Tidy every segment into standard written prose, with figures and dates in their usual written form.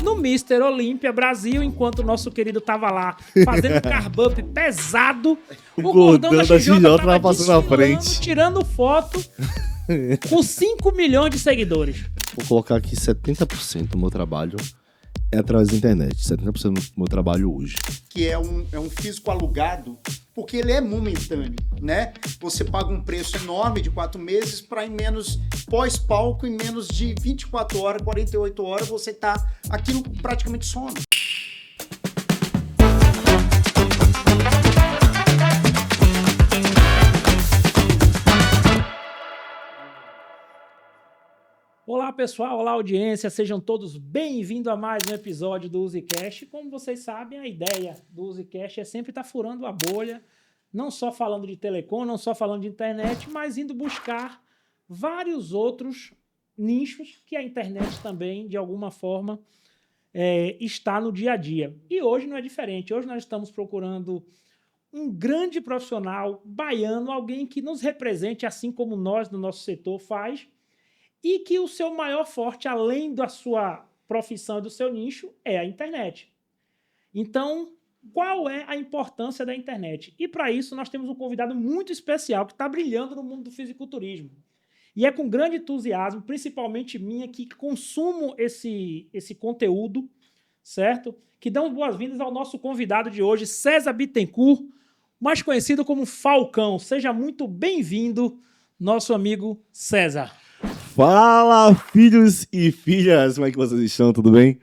no Mr. Olímpia Brasil, enquanto o nosso querido tava lá fazendo carb up pesado, o gordão da XJ tava passando na frente, tirando foto com 5 milhões de seguidores. Vou colocar aqui 70% do meu trabalho é através da internet, 70% do meu trabalho hoje. Que é um físico alugado, porque ele é momentâneo, né? Você paga um preço enorme de 4 meses para em menos, pós-palco, em menos de 24 horas, 48 horas, você tá aquilo praticamente sono. Olá pessoal, olá audiência, sejam todos bem-vindos a mais um episódio do UziCast. Como vocês sabem, a ideia do UziCast é sempre estar furando a bolha, não só falando de telecom, não só falando de internet, mas indo buscar vários outros nichos que a internet também, de alguma forma, está no dia a dia. E hoje não é diferente, hoje nós estamos procurando um grande profissional baiano, alguém que nos represente assim como nós, no nosso setor, faz, e que o seu maior forte, além da sua profissão e do seu nicho, é a internet. Então, qual é a importância da internet? E para isso nós temos um convidado muito especial que está brilhando no mundo do fisiculturismo. E é com grande entusiasmo, principalmente minha, que consumo esse conteúdo, certo? Que damos boas-vindas ao nosso convidado de hoje, César Bittencourt, mais conhecido como Falcão. Seja muito bem-vindo, nosso amigo César. Fala, filhos e filhas! Como é que vocês estão? Tudo bem?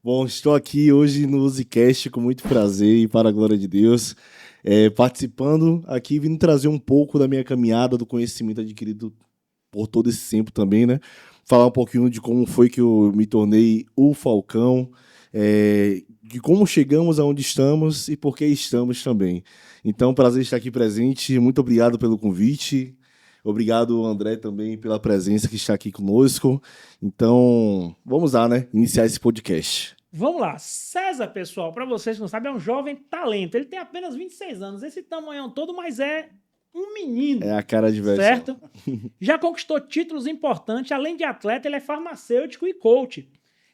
Bom, estou aqui hoje no UziCast com muito prazer e para a glória de Deus, participando aqui, vindo trazer um pouco da minha caminhada, do conhecimento adquirido por todo esse tempo também, né? Falar um pouquinho de como foi que eu me tornei o Falcão, de como chegamos aonde estamos e por que estamos também. Então, prazer estar aqui presente, muito obrigado pelo convite. Obrigado, André, também pela presença que está aqui conosco. Então, vamos lá, né? Iniciar esse podcast. Vamos lá. César, pessoal, para vocês que não sabem, é um jovem talento. Ele tem apenas 26 anos, esse tamanhão todo, mas é um menino. É a cara de velho. Certo? Já conquistou títulos importantes. Além de atleta, ele é farmacêutico e coach.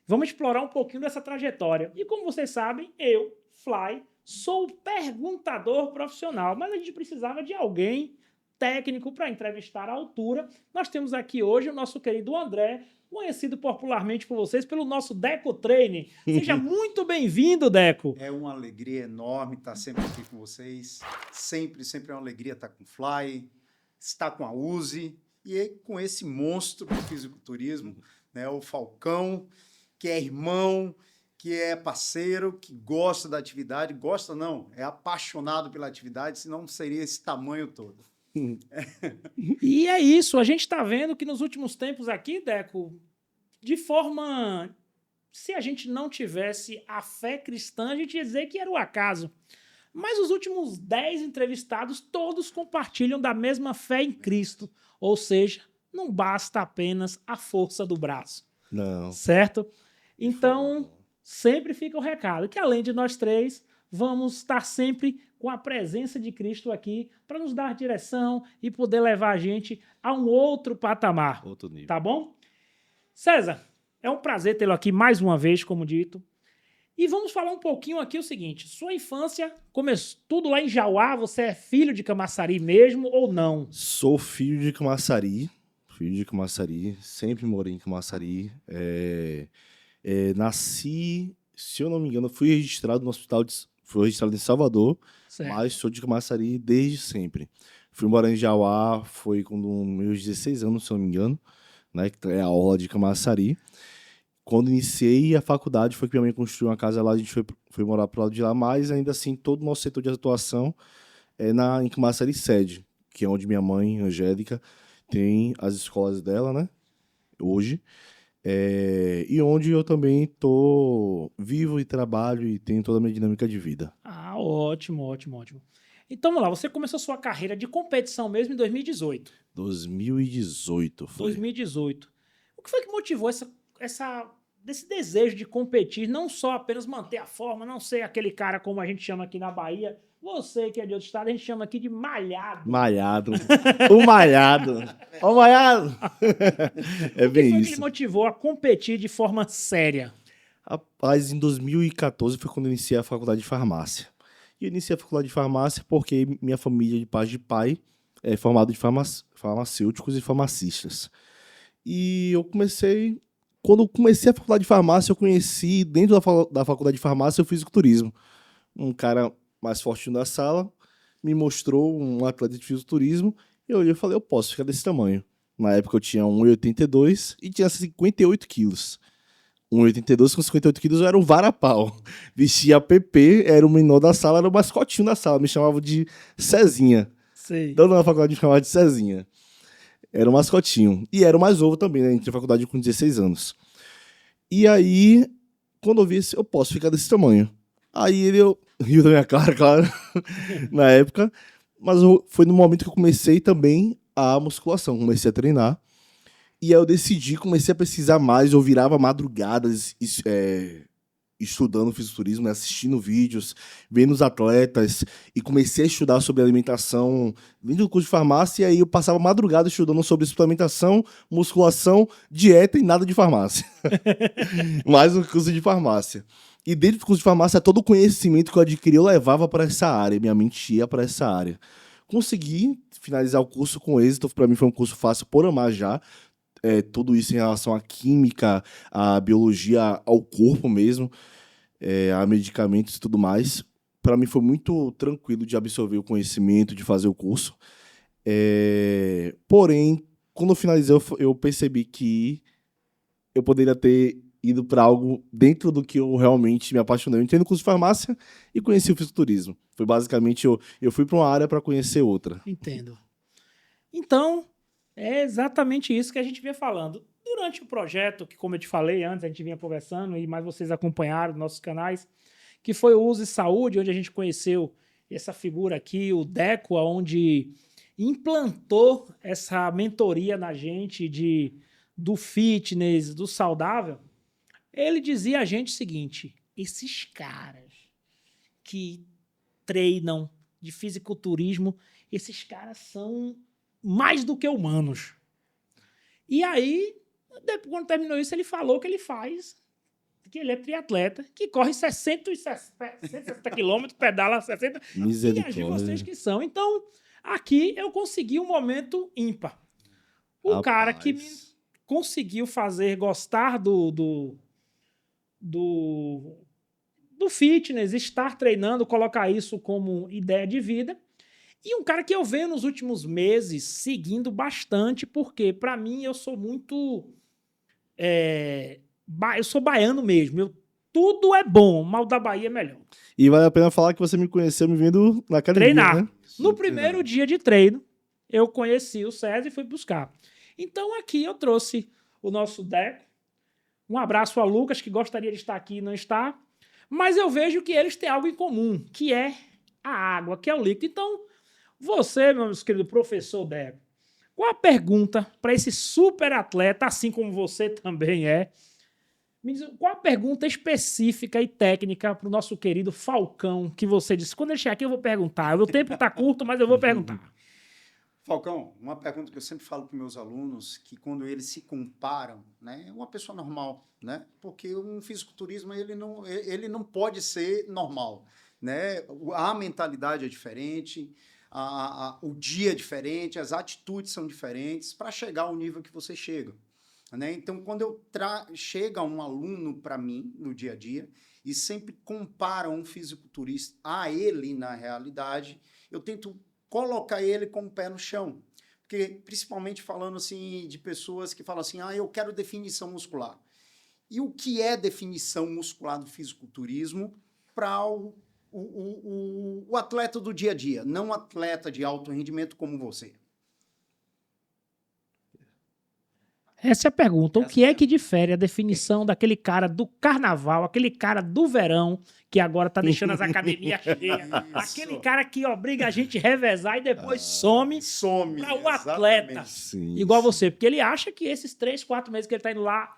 Vamos explorar um pouquinho dessa trajetória. E como vocês sabem, eu, Fly, sou perguntador profissional, mas a gente precisava de alguém técnico para entrevistar à altura. Nós temos aqui hoje o nosso querido André, conhecido popularmente por vocês pelo nosso Deco Training. Seja muito bem-vindo, Deco. É uma alegria enorme estar sempre aqui com vocês. Sempre é uma alegria estar com o Fly, estar com a Uzi e com esse monstro do fisiculturismo, né, o Falcão, que é irmão, que é parceiro, que gosta da atividade. Gosta não, é apaixonado pela atividade, senão não seria esse tamanho todo. E é isso, a gente está vendo que nos últimos tempos aqui, Deco, de forma... Se a gente não tivesse a fé cristã, a gente ia dizer que era o acaso. Mas os últimos 10 entrevistados, todos compartilham da mesma fé em Cristo. Ou seja, não basta apenas a força do braço. Não. Certo? Então, sempre fica o recado, que além de nós três, vamos estar sempre com a presença de Cristo aqui para nos dar direção e poder levar a gente a um outro patamar. Outro nível. Tá bom? César, é um prazer tê-lo aqui mais uma vez, como dito. E vamos falar um pouquinho aqui o seguinte. Sua infância começou tudo lá em Jauá? Você é filho de Camaçari mesmo ou não? Sou filho de Camaçari. Sempre morei em Camaçari. Nasci, se eu não me engano, fui registrado no hospital Fui registrado em Salvador, certo. Mas sou de Camaçari desde sempre. Fui morar em Jauá, foi com meus 16 anos, se eu não me engano, né, que é a orla de Camaçari. Quando iniciei a faculdade, foi que minha mãe construiu uma casa lá, a gente foi morar pro lado de lá, mas ainda assim, todo o nosso setor de atuação é em Camaçari sede, que é onde minha mãe, Angélica, tem as escolas dela, né, hoje. E onde eu também tô vivo e trabalho e tenho toda a minha dinâmica de vida. Ah, ótimo. Então, vamos lá, você começou sua carreira de competição mesmo em 2018. 2018 foi. 2018. O que foi que motivou desse desejo de competir, não só apenas manter a forma, não ser aquele cara como a gente chama aqui na Bahia, você que é de outro estado, a gente chama aqui de malhado. Malhado. O malhado. O malhado. É bem isso. O que foi que motivou a competir de forma séria? Rapaz, em 2014 foi quando eu iniciei a faculdade de farmácia. E eu iniciei a faculdade de farmácia porque minha família de parte de pai é formada de farmacêuticos e farmacistas. E eu comecei... Quando eu comecei a faculdade de farmácia, eu conheci, dentro da faculdade de farmácia, o fisiculturismo. Um cara mais fortinho da sala me mostrou um atleta de fisiculturismo. E eu olhei e falei, eu posso ficar desse tamanho. Na época eu tinha 1,82 e tinha 58 quilos. 1,82 com 58 quilos eu era um varapau. Vestia PP, era o menor da sala, era o mascotinho da sala. Me chamavam de Cezinha. Sei. Então na faculdade me chamava de Cezinha. Era o mascotinho. E era o mais novo também, né? Entrei na faculdade com 16 anos. E aí, quando eu vi isso, eu posso ficar desse tamanho. Aí ele riu da minha cara, claro, na época. Mas foi no momento que eu comecei também a musculação. Comecei a treinar. E aí eu decidi, comecei a pesquisar mais. Eu virava madrugadas estudando fisiculturismo, né? Assistindo vídeos, vendo os atletas. E comecei a estudar sobre alimentação, vindo do curso de farmácia. E aí eu passava madrugada estudando sobre suplementação, musculação, dieta e nada de farmácia. Mais um curso de farmácia. E dentro do curso de farmácia, todo o conhecimento que eu adquiri, eu levava para essa área. Minha mente ia para essa área. Consegui finalizar o curso com êxito. Para mim foi um curso fácil por amar já. Tudo isso em relação à química, à biologia, ao corpo mesmo, a medicamentos e tudo mais. Para mim foi muito tranquilo de absorver o conhecimento, de fazer o curso. Porém, quando eu finalizei, eu percebi que eu poderia ter ido para algo dentro do que eu realmente me apaixonei. Eu entrei no curso de farmácia e conheci o fisiculturismo. Foi basicamente, eu fui para uma área para conhecer outra. Entendo. Então, é exatamente isso que a gente vinha falando. Durante o projeto, que como eu te falei antes, a gente vinha conversando, e mais vocês acompanharam nossos canais, que foi o Use Saúde, onde a gente conheceu essa figura aqui, o Deco, onde implantou essa mentoria na gente do fitness, do saudável. Ele dizia a gente o seguinte: esses caras que treinam de fisiculturismo, esses caras são mais do que humanos. E aí, depois, quando terminou isso, ele falou que ele faz, que ele é triatleta, que corre 160 quilômetros, pedala 60, e vocês que são. Então, aqui eu consegui um momento ímpar. O cara que me conseguiu fazer gostar do fitness, estar treinando, colocar isso como ideia de vida. E um cara que eu venho nos últimos meses seguindo bastante, porque para mim eu sou muito... eu sou baiano mesmo. Tudo é bom, mas o da Bahia é melhor. E vale a pena falar que você me conheceu me vendo na academia, treinar. Né? No primeiro dia de treino, eu conheci o César e fui buscar. Então aqui eu trouxe o nosso Deco. Um abraço ao Lucas, que gostaria de estar aqui e não está. Mas eu vejo que eles têm algo em comum, que é a água, que é o líquido. Então, você, meu querido professor Deco, qual a pergunta para esse super atleta, assim como você também é? Me diz, qual a pergunta específica e técnica para o nosso querido Falcão, que você disse? Quando ele chegar aqui eu vou perguntar. O tempo está curto, mas eu vou perguntar. Falcão, uma pergunta que eu sempre falo para meus alunos, que quando eles se comparam, né, é uma pessoa normal, né? Porque um fisiculturismo ele não pode ser normal, né? A mentalidade é diferente, o dia é diferente, as atitudes são diferentes para chegar ao nível que você chega, né? Então, quando chega um aluno para mim no dia a dia e sempre compara um fisiculturista a ele na realidade, eu tento colocar ele com o pé no chão. Porque, principalmente falando assim de pessoas que falam assim, eu quero definição muscular. E o que é definição muscular do fisiculturismo para o atleta do dia a dia, não um atleta de alto rendimento como você? Essa é a pergunta. O que é que difere a definição daquele cara do carnaval, aquele cara do verão, que agora tá deixando as academias cheias, aquele cara que obriga a gente a revezar e depois some para o atleta, igual você, porque ele acha que esses 3, 4 meses que ele tá indo lá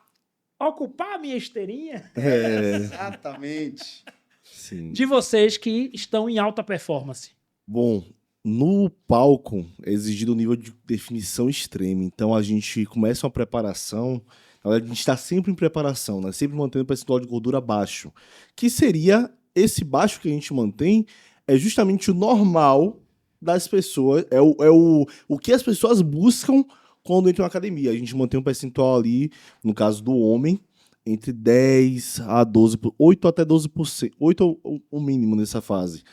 ocupar a minha esteirinha, exatamente, Sim. De vocês que estão em alta performance. Bom, no palco é exigido um nível de definição extrema, então a gente começa uma preparação A gente está sempre em preparação, né? Sempre mantendo o percentual de gordura baixo. Que seria esse baixo que a gente mantém, é justamente o normal das pessoas, o que as pessoas buscam quando entram na academia. A gente mantém um percentual ali, no caso do homem, entre 10 a 12, 8 até 12%, 8 é o mínimo nessa fase.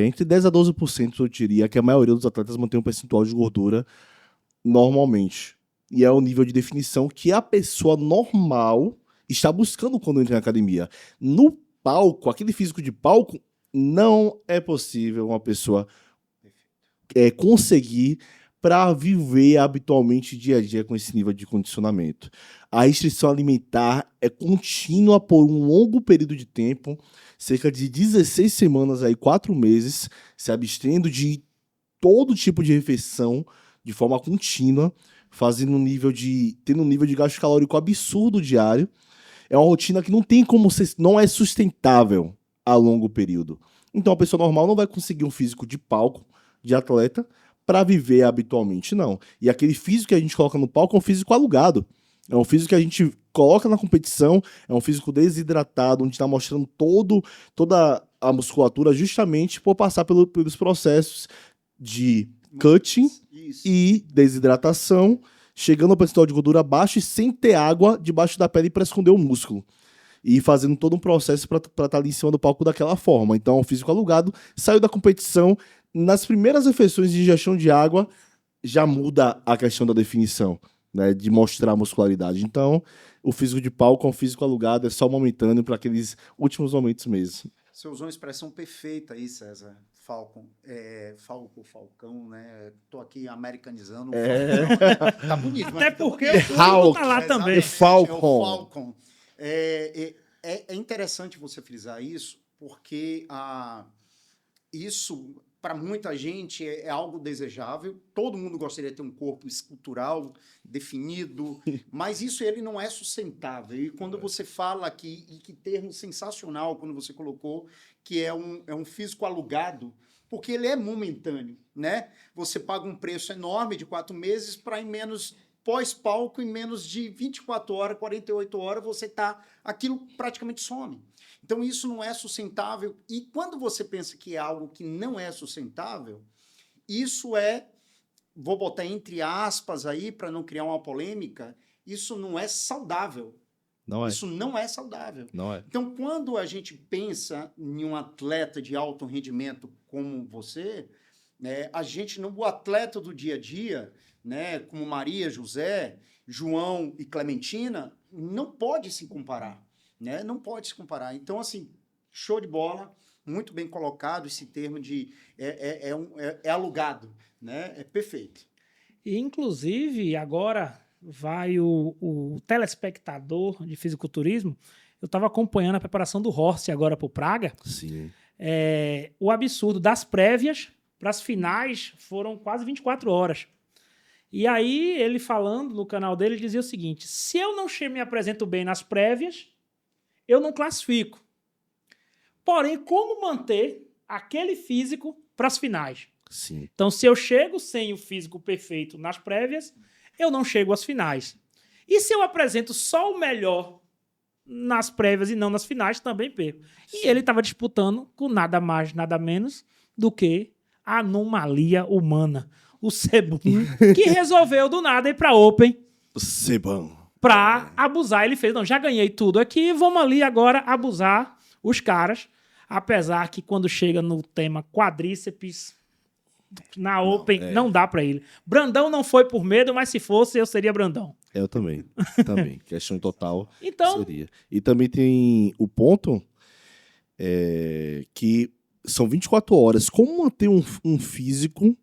Entre 10 a 12% eu diria que a maioria dos atletas mantém um percentual de gordura normalmente. E é o nível de definição que a pessoa normal está buscando quando entra na academia. No palco, aquele físico de palco, não é possível uma pessoa conseguir para viver habitualmente dia a dia com esse nível de condicionamento. A restrição alimentar é contínua por um longo período de tempo, cerca de 16 semanas, 4 meses, se abstendo de todo tipo de refeição de forma contínua, tendo um nível de gasto calórico absurdo diário. É uma rotina que não tem como não é sustentável a longo período. Então a pessoa normal não vai conseguir um físico de palco, de atleta, para viver habitualmente, não. E aquele físico que a gente coloca no palco é um físico alugado. É um físico que a gente coloca na competição, é um físico desidratado, onde está mostrando toda a musculatura justamente por passar pelos processos de cutting e desidratação, chegando ao percentual de gordura baixo e sem ter água debaixo da pele para esconder o músculo. E fazendo todo um processo para estar ali em cima do palco daquela forma. Então, é um físico alugado, saiu da competição. Nas primeiras refeições de ingestão de água, já muda a questão da definição, né, de mostrar a muscularidade. Então, o físico de palco é um físico alugado, é só momentâneo para aqueles últimos momentos mesmo. Você usou uma expressão perfeita aí, César. Falcão, né? Tô aqui americanizando o Falcão. Tá bonito. Até porque o Falcon tá lá também. Falcon. É o Falcon. É interessante você frisar isso, porque isso, para muita gente, é algo desejável. Todo mundo gostaria de ter um corpo escultural, definido, mas isso ele não é sustentável. E quando você fala aqui, e que termo sensacional, quando você colocou, que é um físico alugado, porque ele é momentâneo, né? Você paga um preço enorme de 4 meses para em menos... pós-palco, em menos de 24 horas, 48 horas, aquilo praticamente some. Então, isso não é sustentável. E quando você pensa que é algo que não é sustentável, isso vou botar entre aspas aí, para não criar uma polêmica, isso não é saudável. Não é. Isso não é saudável. Não é. Então, quando a gente pensa em um atleta de alto rendimento como você, né, o atleta do dia a dia, né, como Maria, José, João e Clementina, não pode se comparar, né? Não pode se comparar. Então, assim, show de bola, muito bem colocado esse termo de é alugado, né? É perfeito. E, inclusive, agora vai o telespectador de fisiculturismo. Eu estava acompanhando a preparação do Horst agora para o Praga. Sim. O absurdo das prévias para as finais foram quase 24 horas. E aí, ele falando no canal dele, ele dizia o seguinte: se eu não me apresento bem nas prévias, eu não classifico. Porém, como manter aquele físico para as finais? Sim. Então, se eu chego sem o físico perfeito nas prévias, eu não chego às finais. E se eu apresento só o melhor nas prévias e não nas finais, também perco. E ele estava disputando com nada mais, nada menos do que a anomalia humana. O Sebum, que resolveu do nada ir para Open. O Sebum. Para abusar. Ele fez, não, já ganhei tudo aqui, vamos ali agora abusar os caras. Apesar que quando chega no tema quadríceps, na Open, não dá para ele. Brandão não foi por medo, mas se fosse, eu seria Brandão. Eu também. Também. Questão total então, seria. E também tem o ponto que são 24 horas. Como manter um físico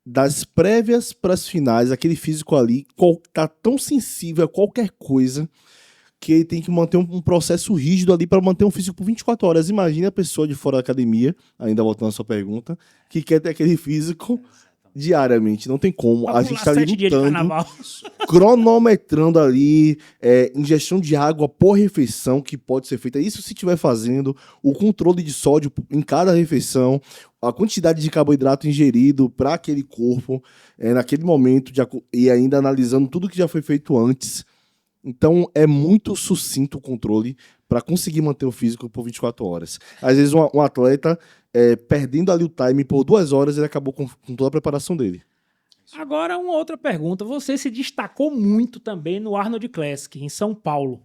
das prévias para as finais, aquele físico ali tá tão sensível a qualquer coisa que ele tem que manter um processo rígido ali para manter um físico por 24 horas. Imagina a pessoa de fora da academia, ainda voltando à sua pergunta, que quer ter aquele físico diariamente. Não tem como. A gente está ali lutando, cronometrando ali, ingestão de água por refeição que pode ser feita. Isso se estiver fazendo, o controle de sódio em cada refeição, a quantidade de carboidrato ingerido para aquele corpo naquele momento, e ainda analisando tudo que já foi feito antes. Então, é muito sucinto o controle para conseguir manter o físico por 24 horas. Às vezes, um atleta, perdendo ali o time por 2 horas, ele acabou com toda a preparação dele. Agora, uma outra pergunta. Você se destacou muito também no Arnold Classic, em São Paulo.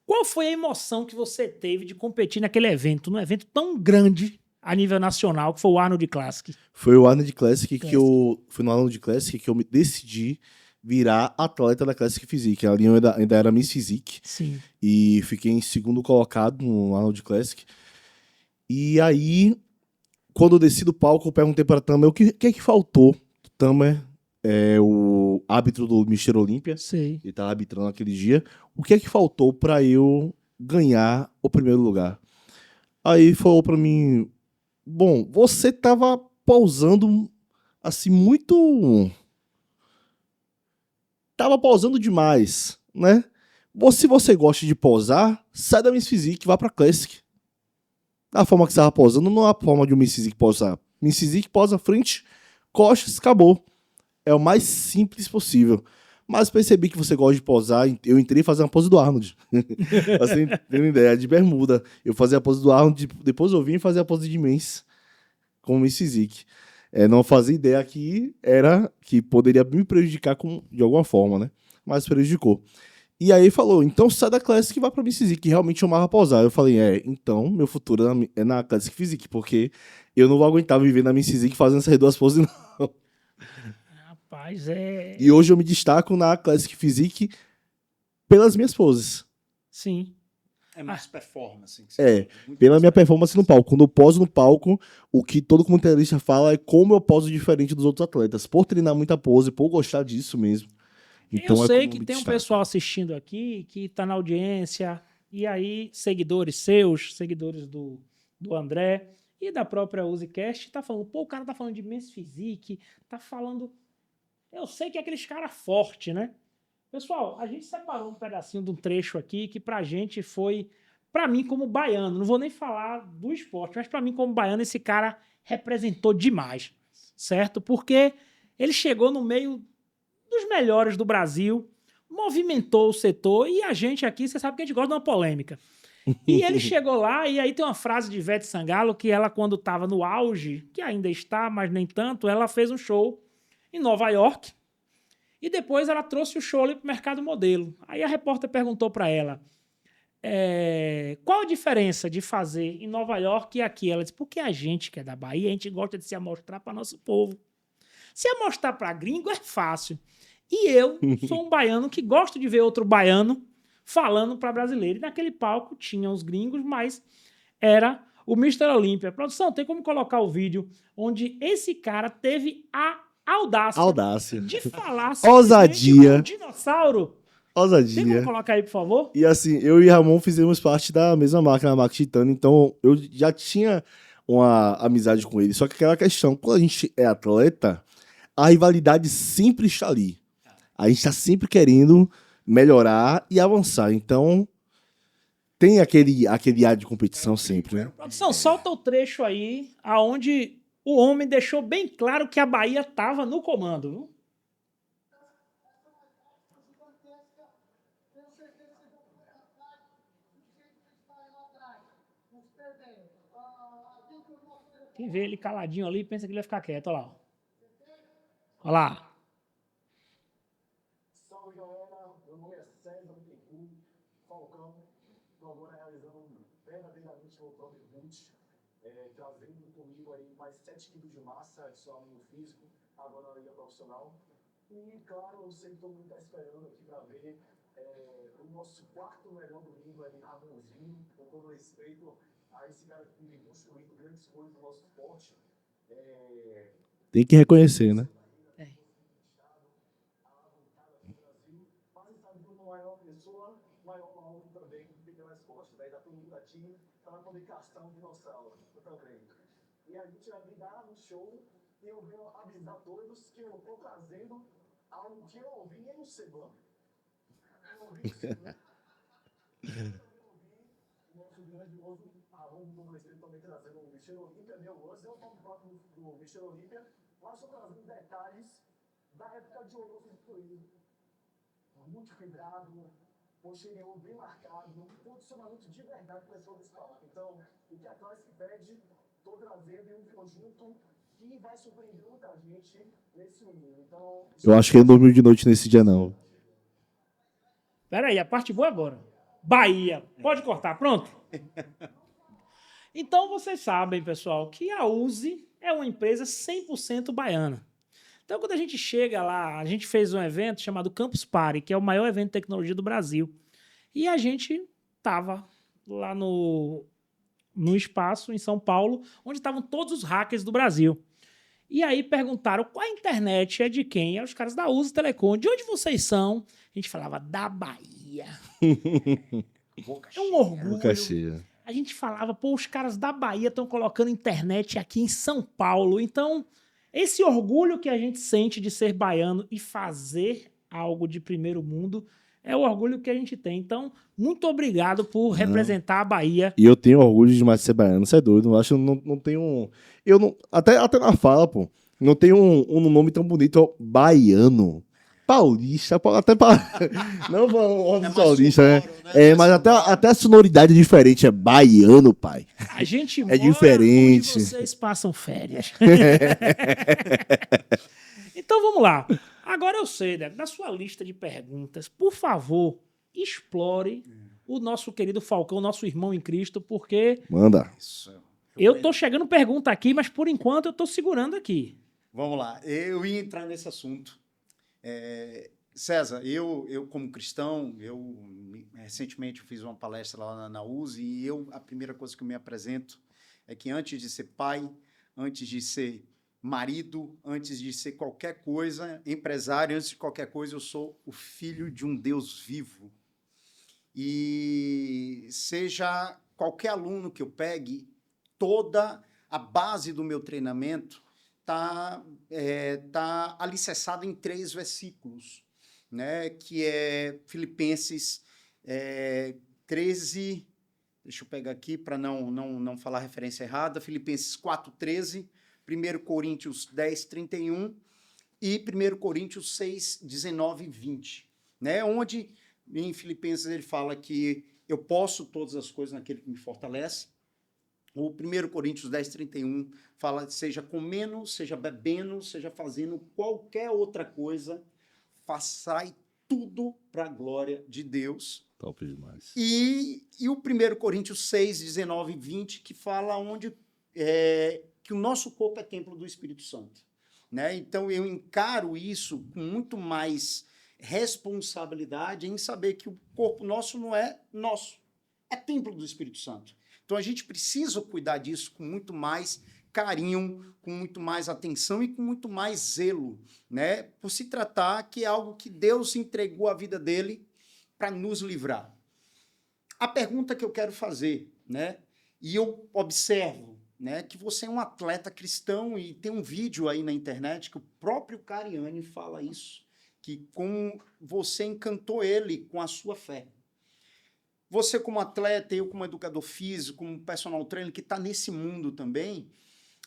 Qual foi a emoção que você teve de competir naquele evento, num evento tão grande a nível nacional, que foi o Arnold Classic? Foi o Arnold Classic foi no Arnold Classic que eu me decidi virar atleta da Classic Physique. Ali eu ainda era Miss Physique. Sim. E fiquei em segundo colocado no Arnold Classic. E aí, quando eu desci do palco, eu perguntei para Tamer o que é que faltou. Tamer é o árbitro do Mister Olímpia. Sei. Ele estava arbitrando aquele dia. O que é que faltou para eu ganhar o primeiro lugar? Aí ele falou para mim: bom, você tava pausando assim muito. Tava pausando demais, né? Se você gosta de pausar, sai da Miss Physique e vá pra Classic. A forma que você tava pausando não é a forma de um Miss Physique pausar. Miss Physique pausa frente, costas, acabou. É o mais simples possível. Mas percebi que você gosta de pausar, eu entrei fazer uma pose do Arnold. Assim, tendo ideia, de bermuda. Eu fazia a pose do Arnold, depois eu vim fazer a pose de Miss com o Miss Physique. Não fazia ideia que poderia me prejudicar de alguma forma, né? Mas prejudicou. E aí falou, então sai da Classic e vai pra Miss Physique, que realmente eu amava pausar. Eu falei, então meu futuro é na Classic Physique, porque eu não vou aguentar viver na Miss Physique fazendo essas duas poses, não. Rapaz, E hoje eu me destaco na Classic Physique pelas minhas poses. Sim. É mais performance. Pela minha performance no palco. Quando eu poso no palco, o que todo comentarista fala é como eu poso diferente dos outros atletas. Por treinar muita pose, por gostar disso mesmo. Então, eu sei como que me tem um destaco. pessoal assistindo aqui que tá na audiência, e aí seguidores seus, seguidores do André e da própria UziCast, tá falando, pô, o cara tá falando de Miss Physique, tá falando... Eu sei que é aqueles caras fortes, né? Pessoal, a gente separou um pedacinho de um trecho aqui que pra gente foi, pra mim como baiano, não vou nem falar do esporte, mas pra mim como baiano esse cara representou demais, certo? Porque ele chegou no meio dos melhores do Brasil, movimentou o setor e a gente aqui, você sabe que a gente gosta de uma polêmica. E ele chegou lá e aí tem uma frase de Ivete Sangalo que ela quando estava no auge, que ainda está, mas nem tanto, ela fez um show em Nova York, e depois ela trouxe o show ali pro mercado modelo. Aí a repórter perguntou para ela, qual a diferença de fazer em Nova York e aqui? Ela disse, porque a gente que é da Bahia, a gente gosta de se amostrar para nosso povo. Se amostrar para gringo é fácil. E eu sou um baiano que gosto de ver outro baiano falando para brasileiro. E naquele palco tinha os gringos, mas era o Mister Olímpia. Produção, tem como colocar o vídeo onde esse cara teve a audácia. De falar Ousadia. um dinossauro. Tem como Ousadia. colocar aí, por favor? E assim, eu e Ramon fizemos parte da mesma máquina, a Marca Titânio, então eu já tinha uma amizade com ele. Só que aquela questão, quando a gente é atleta, a rivalidade sempre está ali. A gente está sempre querendo melhorar e avançar. Então, tem aquele ar de competição sempre, né? Produção, solta o trecho aí aonde o homem deixou bem claro que a Bahia estava no comando, viu? Quem vê ele caladinho ali pensa que ele vai ficar quieto, olha lá. Olha lá. Salve galera, meu nome é César Bittencourt, Falcão, estou agora realizando verdadeiramente meu próprio boot, trazendo comigo aí mais 7 quilos de massa adicional no físico, agora na liga profissional. E claro, eu sei que todo mundo está esperando aqui para ver o nosso quarto melhor domingo aí, Ramonzinho, com todo respeito a esse cara que vem construindo grandes coisas no nosso esporte. Tem que reconhecer, né? Maior pessoa, maior alvo também fica nas costas. Daí dá todo mundo gatinho para poder caçar um dinossauro também. E a gente vai brigar no show e eu venho avisar todos que eu estou trazendo algo que eu ouvi em Ceban. Eu ouvi em Ceban. O nosso grandioso aluno do Brasil também trazendo o Mister Olímpia, meu antes eu falo próprio do Mister Olímpia, mas só trazendo detalhes da época de ouro do turismo. Muito fibrado, posterior bem marcado, um posicionamento de verdade para todo esse palco. Então, o que a Classic pede, estou trazendo em um conjunto que vai surpreender muita gente nesse domingo. Então, Eu acho que ele não dormiu de noite nesse dia, não. Pera aí, a parte boa agora. Bahia. Pode cortar, pronto? Então, vocês sabem, pessoal, que a Uzi é uma empresa 100% baiana. Então, quando a gente chega lá, a gente fez um evento chamado Campus Party, que é o maior evento de tecnologia do Brasil. E a gente estava lá no espaço, em São Paulo, onde estavam todos os hackers do Brasil. E aí perguntaram qual a internet é de quem? Eram os caras da Uzi Telecom. De onde vocês são? A gente falava da Bahia. É um orgulho. Boca cheia. A gente falava, pô, os caras da Bahia estão colocando internet aqui em São Paulo. Então, esse orgulho que a gente sente de ser baiano e fazer algo de primeiro mundo é o orgulho que a gente tem. Então, muito obrigado por representar a Bahia. E eu tenho orgulho demais de ser baiano, você é doido. Eu acho que não tenho. Eu não. Até na fala, pô. Não tem um nome tão bonito, ó, baiano. Paulista, até não mais paulista, né? sonoro, né? É, mas até a sonoridade é diferente, é baiano, pai. A gente mora diferente. onde vocês passam férias. Então vamos lá. Agora eu sei, né, na sua lista de perguntas, por favor, explore o nosso querido Falcão, nosso irmão em Cristo, porque Manda. Isso. eu tô chegando pergunta aqui, mas por enquanto eu tô segurando aqui. Vamos lá, eu ia entrar nesse assunto. César, eu como cristão, recentemente eu fiz uma palestra lá na USE e a primeira coisa que eu me apresento é que antes de ser pai, antes de ser marido, antes de ser qualquer coisa, empresário, antes de qualquer coisa, eu sou o filho de um Deus vivo. E seja qualquer aluno que eu pegue, toda a base do meu treinamento tá alicerçada em 3 versículos, né? Que é Filipenses 13, deixa eu pegar aqui para não falar referência errada, Filipenses 4:13, 1 Coríntios 10:31 e 1 Coríntios 6:19 e 20, né? Onde em Filipenses ele fala que eu posso todas as coisas naquele que me fortalece. O 1 Coríntios 10:31 fala, seja comendo, seja bebendo, seja fazendo qualquer outra coisa, façai tudo para a glória de Deus. Top demais. E o 1 Coríntios 6:19 e 20, que fala onde que o nosso corpo é templo do Espírito Santo, né? Então eu encaro isso com muito mais responsabilidade em saber que o corpo nosso não é nosso, é templo do Espírito Santo. Então a gente precisa cuidar disso com muito mais carinho, com muito mais atenção e com muito mais zelo, né? Por se tratar que é algo que Deus entregou a vida dele para nos livrar. A pergunta que eu quero fazer, né? E eu observo, né, que você é um atleta cristão e tem um vídeo aí na internet que o próprio Cariani fala isso, que como você encantou ele com a sua fé. Você como atleta, eu como educador físico, como personal trainer que está nesse mundo também,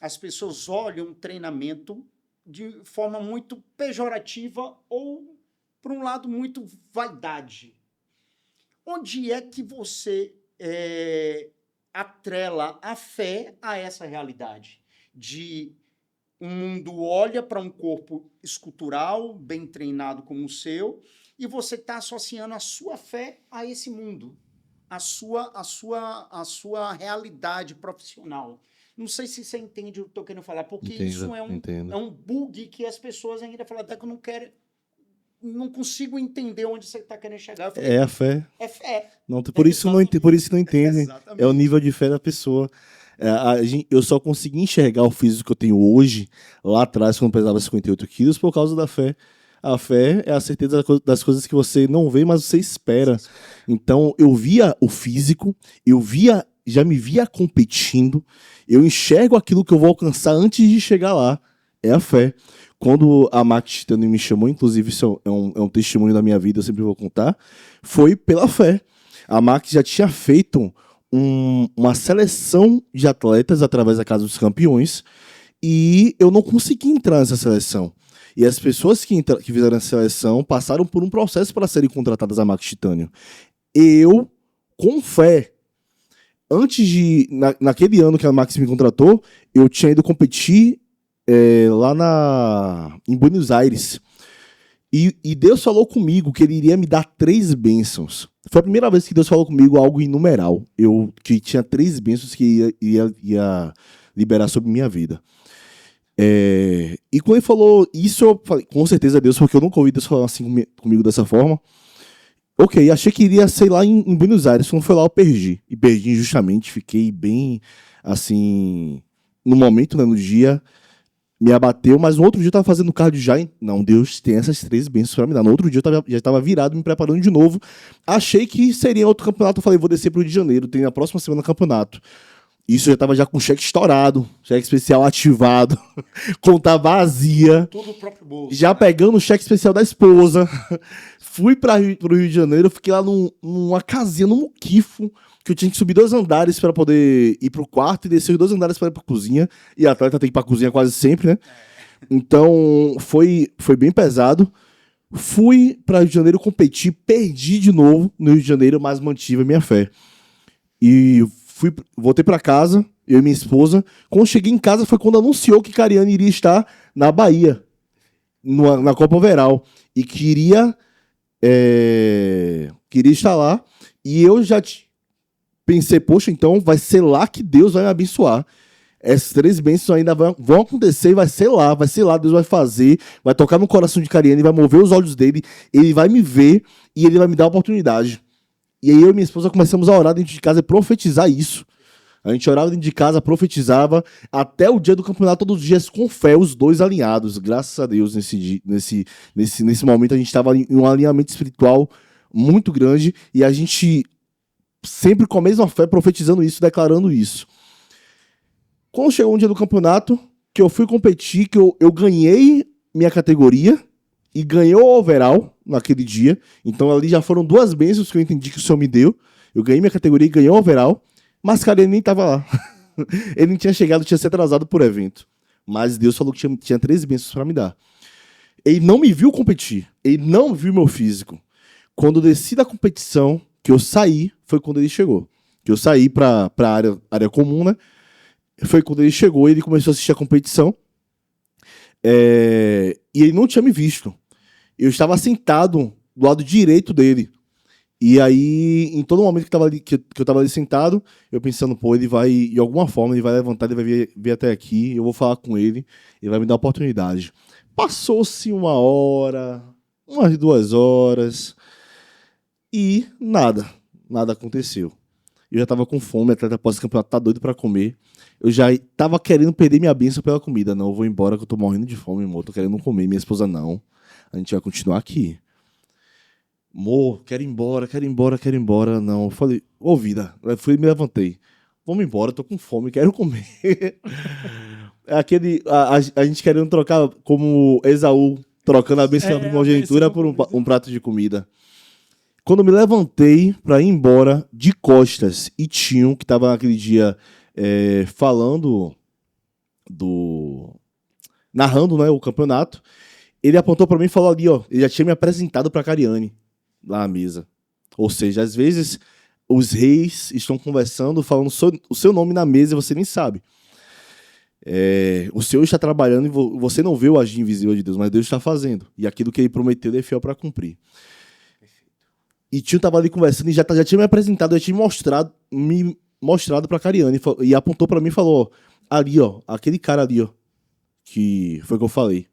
as pessoas olham o treinamento de forma muito pejorativa ou, por um lado, muito vaidade. Onde é que você atrela a fé a essa realidade? De um mundo olha para um corpo escultural, bem treinado como o seu, e você está associando a sua fé a esse mundo, a sua realidade profissional. Não sei se você entende o que eu estou querendo falar, porque isso é um bug que as pessoas ainda falam, até que eu não consigo entender onde você está querendo chegar. Falei, É a fé. É fé. Não, por isso não entende. Exatamente. É o nível de fé da pessoa. Eu só consegui enxergar o físico que eu tenho hoje, lá atrás, quando eu pesava 58 quilos, por causa da fé. A fé é a certeza das coisas que você não vê, mas você espera. Então, eu via o físico, já me via competindo, eu enxergo aquilo que eu vou alcançar antes de chegar lá. É a fé. Quando a Max Titani me chamou, inclusive isso é um testemunho da minha vida, eu sempre vou contar, foi pela fé. A Max já tinha feito uma seleção de atletas através da Casa dos Campeões e eu não consegui entrar nessa seleção. E as pessoas que fizeram a seleção passaram por um processo para serem contratadas a Max Titânio. Eu, com fé, naquele ano que a Max me contratou, eu tinha ido competir lá em Buenos Aires. E Deus falou comigo que ele iria me dar 3 bênçãos. Foi a primeira vez que Deus falou comigo algo em numeral. Que tinha 3 bênçãos que ia liberar sobre minha vida. E quando ele falou isso, eu falei, com certeza Deus, porque eu nunca ouvi Deus falar assim comigo dessa forma. Ok, achei que iria, sei lá, em Buenos Aires. Quando foi lá, eu perdi. E perdi injustamente, fiquei bem, assim, no momento, né, no dia... Me abateu, mas no outro dia eu tava fazendo cardio já. Não, Deus tem essas 3 bênçãos pra me dar. No outro dia eu já estava virado, me preparando de novo. Achei que seria outro campeonato. Eu falei, vou descer pro Rio de Janeiro, tem na próxima semana campeonato. Isso eu já tava já com cheque estourado, cheque especial ativado, conta vazia. Tudo o próprio bolso. Já pegando o cheque especial da esposa. Fui pro Rio de Janeiro, fiquei lá numa casinha, num muquifo, que eu tinha que subir 2 andares para poder ir pro quarto e descer os 2 andares para ir pra cozinha. E a atleta tem que ir pra cozinha quase sempre, né? Então, foi bem pesado. Fui para Rio de Janeiro competir, perdi de novo no Rio de Janeiro, mas mantive a minha fé. E voltei para casa, eu e minha esposa. Quando cheguei em casa foi quando anunciou que Cariani iria estar na Bahia, na Copa Overall. E queria estar lá. E eu já pensei, poxa, então vai ser lá que Deus vai me abençoar. Essas 3 bênçãos ainda vão acontecer e vai ser lá, Deus vai fazer, vai tocar no coração de Cariani, vai mover os olhos dele, ele vai me ver e ele vai me dar a oportunidade. E aí eu e minha esposa começamos a orar dentro de casa e profetizar isso. A gente orava dentro de casa, profetizava, até o dia do campeonato, todos os dias com fé, os 2 alinhados. Graças a Deus, nesse momento a gente estava em um alinhamento espiritual muito grande e a gente sempre com a mesma fé profetizando isso, declarando isso. Quando chegou um dia do campeonato, que eu fui competir, que eu ganhei minha categoria e ganhei o overall naquele dia. Então ali já foram 2 bênçãos que eu entendi que o Senhor me deu. Eu ganhei minha categoria e ganhei o overall, mas Cariani nem estava lá. Ele não tinha chegado, tinha se atrasado por evento. Mas Deus falou que tinha 13 bênçãos para me dar. Ele não me viu competir, ele não viu meu físico. Quando eu desci da competição, que eu saí, foi quando ele chegou. Que eu saí pra área comum, né? Foi quando ele chegou e ele começou a assistir a competição. E ele não tinha me visto. Eu estava sentado do lado direito dele. E aí, em todo momento que eu estava ali sentado, eu pensando, pô, ele vai, de alguma forma, ele vai levantar, ele vai vir até aqui, eu vou falar com ele vai me dar a oportunidade. Passou-se 1 hora, umas 2 horas, e nada aconteceu. Eu já estava com fome, atleta após o campeonato tá doido para comer. Eu já estava querendo perder minha bênção pela comida. Não, eu vou embora que eu tô morrendo de fome, amor. Tô querendo comer. Minha esposa, não. A gente vai continuar aqui. Amor, quero ir embora. Não. Eu falei, vida. Eu fui e me levantei. Vamos embora, tô com fome, quero comer. A gente querendo trocar, como Esaú, trocando a bênção da primogenitura por um prato de comida. Quando eu me levantei para ir embora, de costas, e Tinho, que estava naquele dia falando, narrando, né, o campeonato, ele apontou para mim e falou ali, ó, ele já tinha me apresentado para Cariani, lá na mesa. Ou seja, às vezes os reis estão conversando, falando o seu nome na mesa e você nem sabe. O Senhor está trabalhando e você não vê o agir invisível de Deus, mas Deus está fazendo. E aquilo que ele prometeu, ele é fiel para cumprir. E Tio tava ali conversando e já tinha me apresentado, já tinha me mostrado pra Cariani e apontou pra mim e falou, ó, ali, ó, aquele cara ali, ó, que foi o que eu falei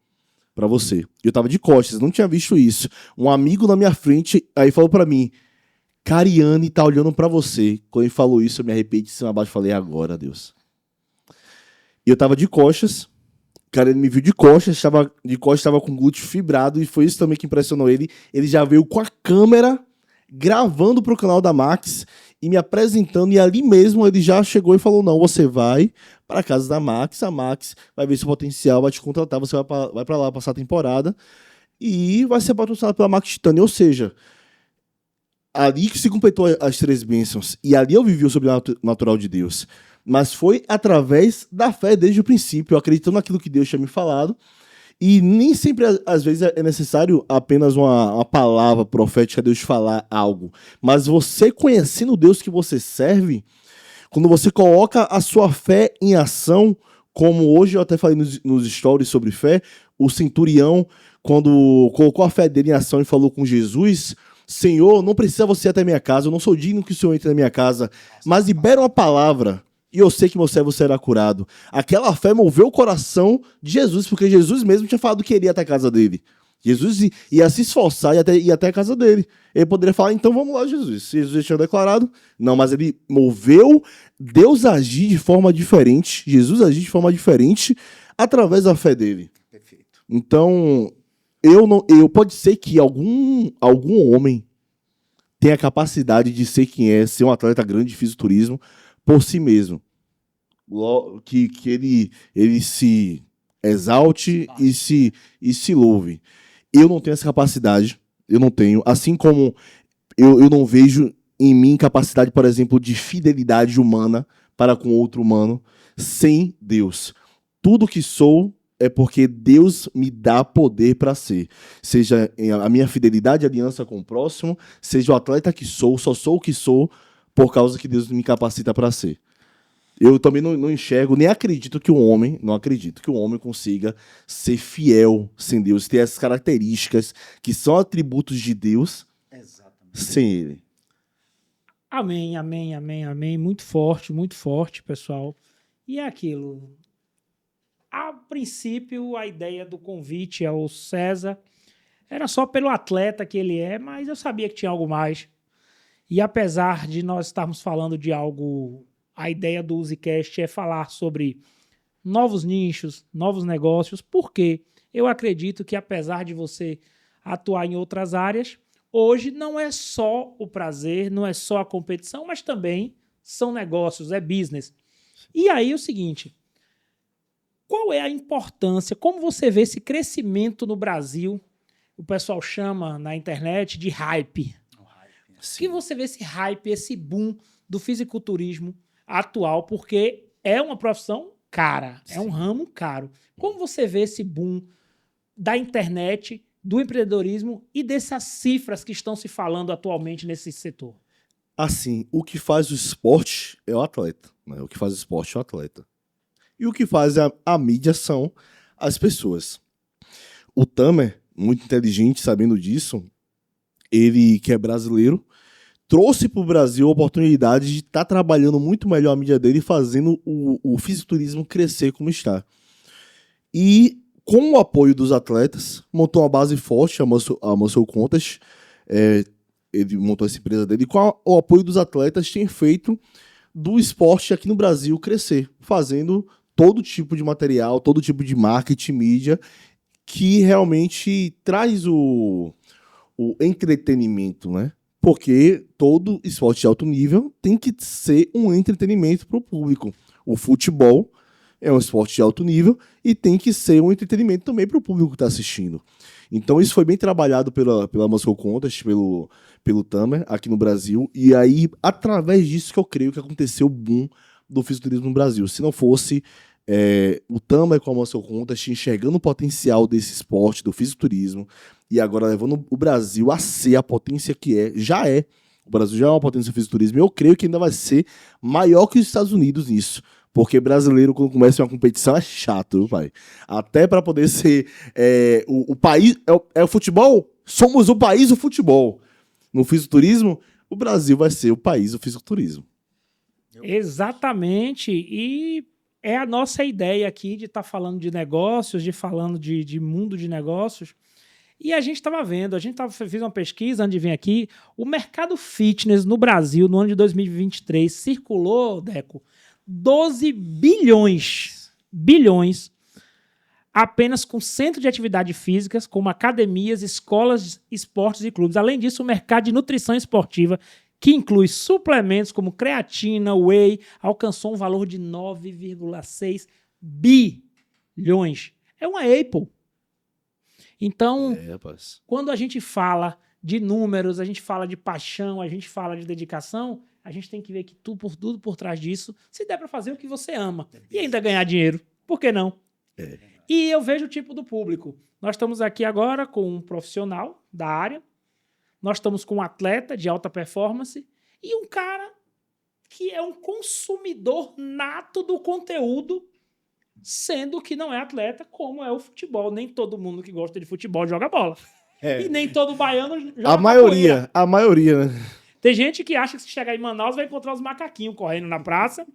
pra você. Eu tava de costas, não tinha visto isso. Um amigo na minha frente, aí falou pra mim, Cariani tá olhando pra você. Quando ele falou isso, eu me arrepiei de cima a baixo e falei, agora, Deus. E eu tava de costas, Cariani me viu de costas, tava com o glúteo fibrado e foi isso também que impressionou ele. Ele já veio com a câmera gravando pro canal da Max e me apresentando, e ali mesmo ele já chegou e falou, não, você vai para casa da Max, a Max vai ver seu potencial, vai te contratar, você vai para lá passar a temporada e vai ser patrocinado pela Max Titânio. Ou seja, ali que se completou as 3 bênçãos e ali eu vivi o sobrenatural de Deus, mas foi através da fé desde o princípio, acreditando naquilo que Deus tinha me falado E nem sempre, às vezes, é necessário apenas uma palavra profética, Deus falar algo. Mas você conhecendo o Deus que você serve, quando você coloca a sua fé em ação, como hoje eu até falei nos stories sobre fé, o centurião, quando colocou a fé dele em ação e falou com Jesus, Senhor, não precisa você ir até minha casa, eu não sou digno que o Senhor entre na minha casa, mas libera uma palavra e eu sei que meu servo será curado. Aquela fé moveu o coração de Jesus, porque Jesus mesmo tinha falado que iria até a casa dele. Jesus ia se esforçar e ir até a casa dele. Ele poderia falar, então vamos lá, Jesus. Se Jesus tinha declarado, não, mas ele moveu Deus agir de forma diferente, Jesus agir de forma diferente através da fé dele. Perfeito. Então, pode ser que algum homem tenha a capacidade de ser quem é, ser um atleta grande de fisiculturismo por si mesmo. Que ele se exalte e se louve. Eu não tenho essa capacidade, eu não tenho. Assim como eu não vejo em mim capacidade, por exemplo, de fidelidade humana para com outro humano sem Deus. Tudo que sou é porque Deus me dá poder para ser. Seja a minha fidelidade e aliança com o próximo, seja o atleta que sou, só sou o que sou por causa que Deus me capacita para ser. Eu também não enxergo, nem acredito que não acredito que o homem consiga ser fiel sem Deus, ter essas características que são atributos de Deus. Exatamente. Sem ele. Amém, amém, amém, amém. Muito forte, pessoal. E é aquilo. A princípio, a ideia do convite ao César era só pelo atleta que ele é, mas eu sabia que tinha algo mais. E apesar de nós estarmos falando de algo, a ideia do Uzicast é falar sobre novos nichos, novos negócios, porque eu acredito que apesar de você atuar em outras áreas, hoje não é só o prazer, não é só a competição, mas também são negócios, é business. E aí o seguinte, qual é a importância, como você vê esse crescimento no Brasil, o pessoal chama na internet de hype. Que você vê esse hype, esse boom do fisiculturismo atual, porque é uma profissão cara, é um ramo caro. Como você vê esse boom da internet, do empreendedorismo e dessas cifras que estão se falando atualmente nesse setor? Assim, o que faz o esporte é o atleta. Né? O que faz o esporte é o atleta. E o que faz a mídia são as pessoas. O Tamer, muito inteligente, sabendo disso, ele que é brasileiro, trouxe para o Brasil a oportunidade de estar trabalhando muito melhor a mídia dele e fazendo o fisiculturismo crescer como está. E com o apoio dos atletas, montou uma base forte, a Muscle Contest, ele montou essa empresa dele, e com o apoio dos atletas tem feito do esporte aqui no Brasil crescer, fazendo todo tipo de material, todo tipo de marketing, mídia, que realmente traz o entretenimento, né? Porque todo esporte de alto nível tem que ser um entretenimento para o público. O futebol é um esporte de alto nível e tem que ser um entretenimento também para o público que está assistindo. Então isso foi bem trabalhado pela Muscle Contest, pelo Tamer aqui no Brasil. E aí, através disso que eu creio que aconteceu o boom do fisiculturismo no Brasil. Se não fosse o Tamer com a Muscle Contest enxergando o potencial desse esporte, do fisiculturismo, e agora levando o Brasil a ser a potência que já é. O Brasil já é uma potência do fisiculturismo e eu creio que ainda vai ser maior que os Estados Unidos nisso. Porque brasileiro, quando começa uma competição, é chato, viu, pai? Até para poder ser o país... É o futebol? Somos o país do futebol. No fisiculturismo, o Brasil vai ser o país do fisiculturismo. Exatamente. E é a nossa ideia aqui de estar falando de negócios, falando de mundo de negócios. E a gente estava vendo, fez uma pesquisa antes de vir aqui, o mercado fitness no Brasil, no ano de 2023, circulou, Deco, 12 bilhões apenas com centro de atividades físicas, como academias, escolas, esportes e clubes. Além disso, o mercado de nutrição esportiva, que inclui suplementos como creatina, whey, alcançou um valor de 9,6 bilhões. É uma Apple. Então, quando a gente fala de números, a gente fala de paixão, a gente fala de dedicação, a gente tem que ver que tudo por trás disso, se der para fazer o que você ama e ainda ganhar dinheiro, por que não? E eu vejo o tipo do público. Nós estamos aqui agora com um profissional da área, nós estamos com um atleta de alta performance e um cara que é um consumidor nato do conteúdo, sendo que não é atleta, como é o futebol. Nem todo mundo que gosta de futebol joga bola. E nem todo baiano joga capoeira. A maioria, né? Tem gente que acha que se chegar em Manaus vai encontrar os macaquinhos correndo na praça.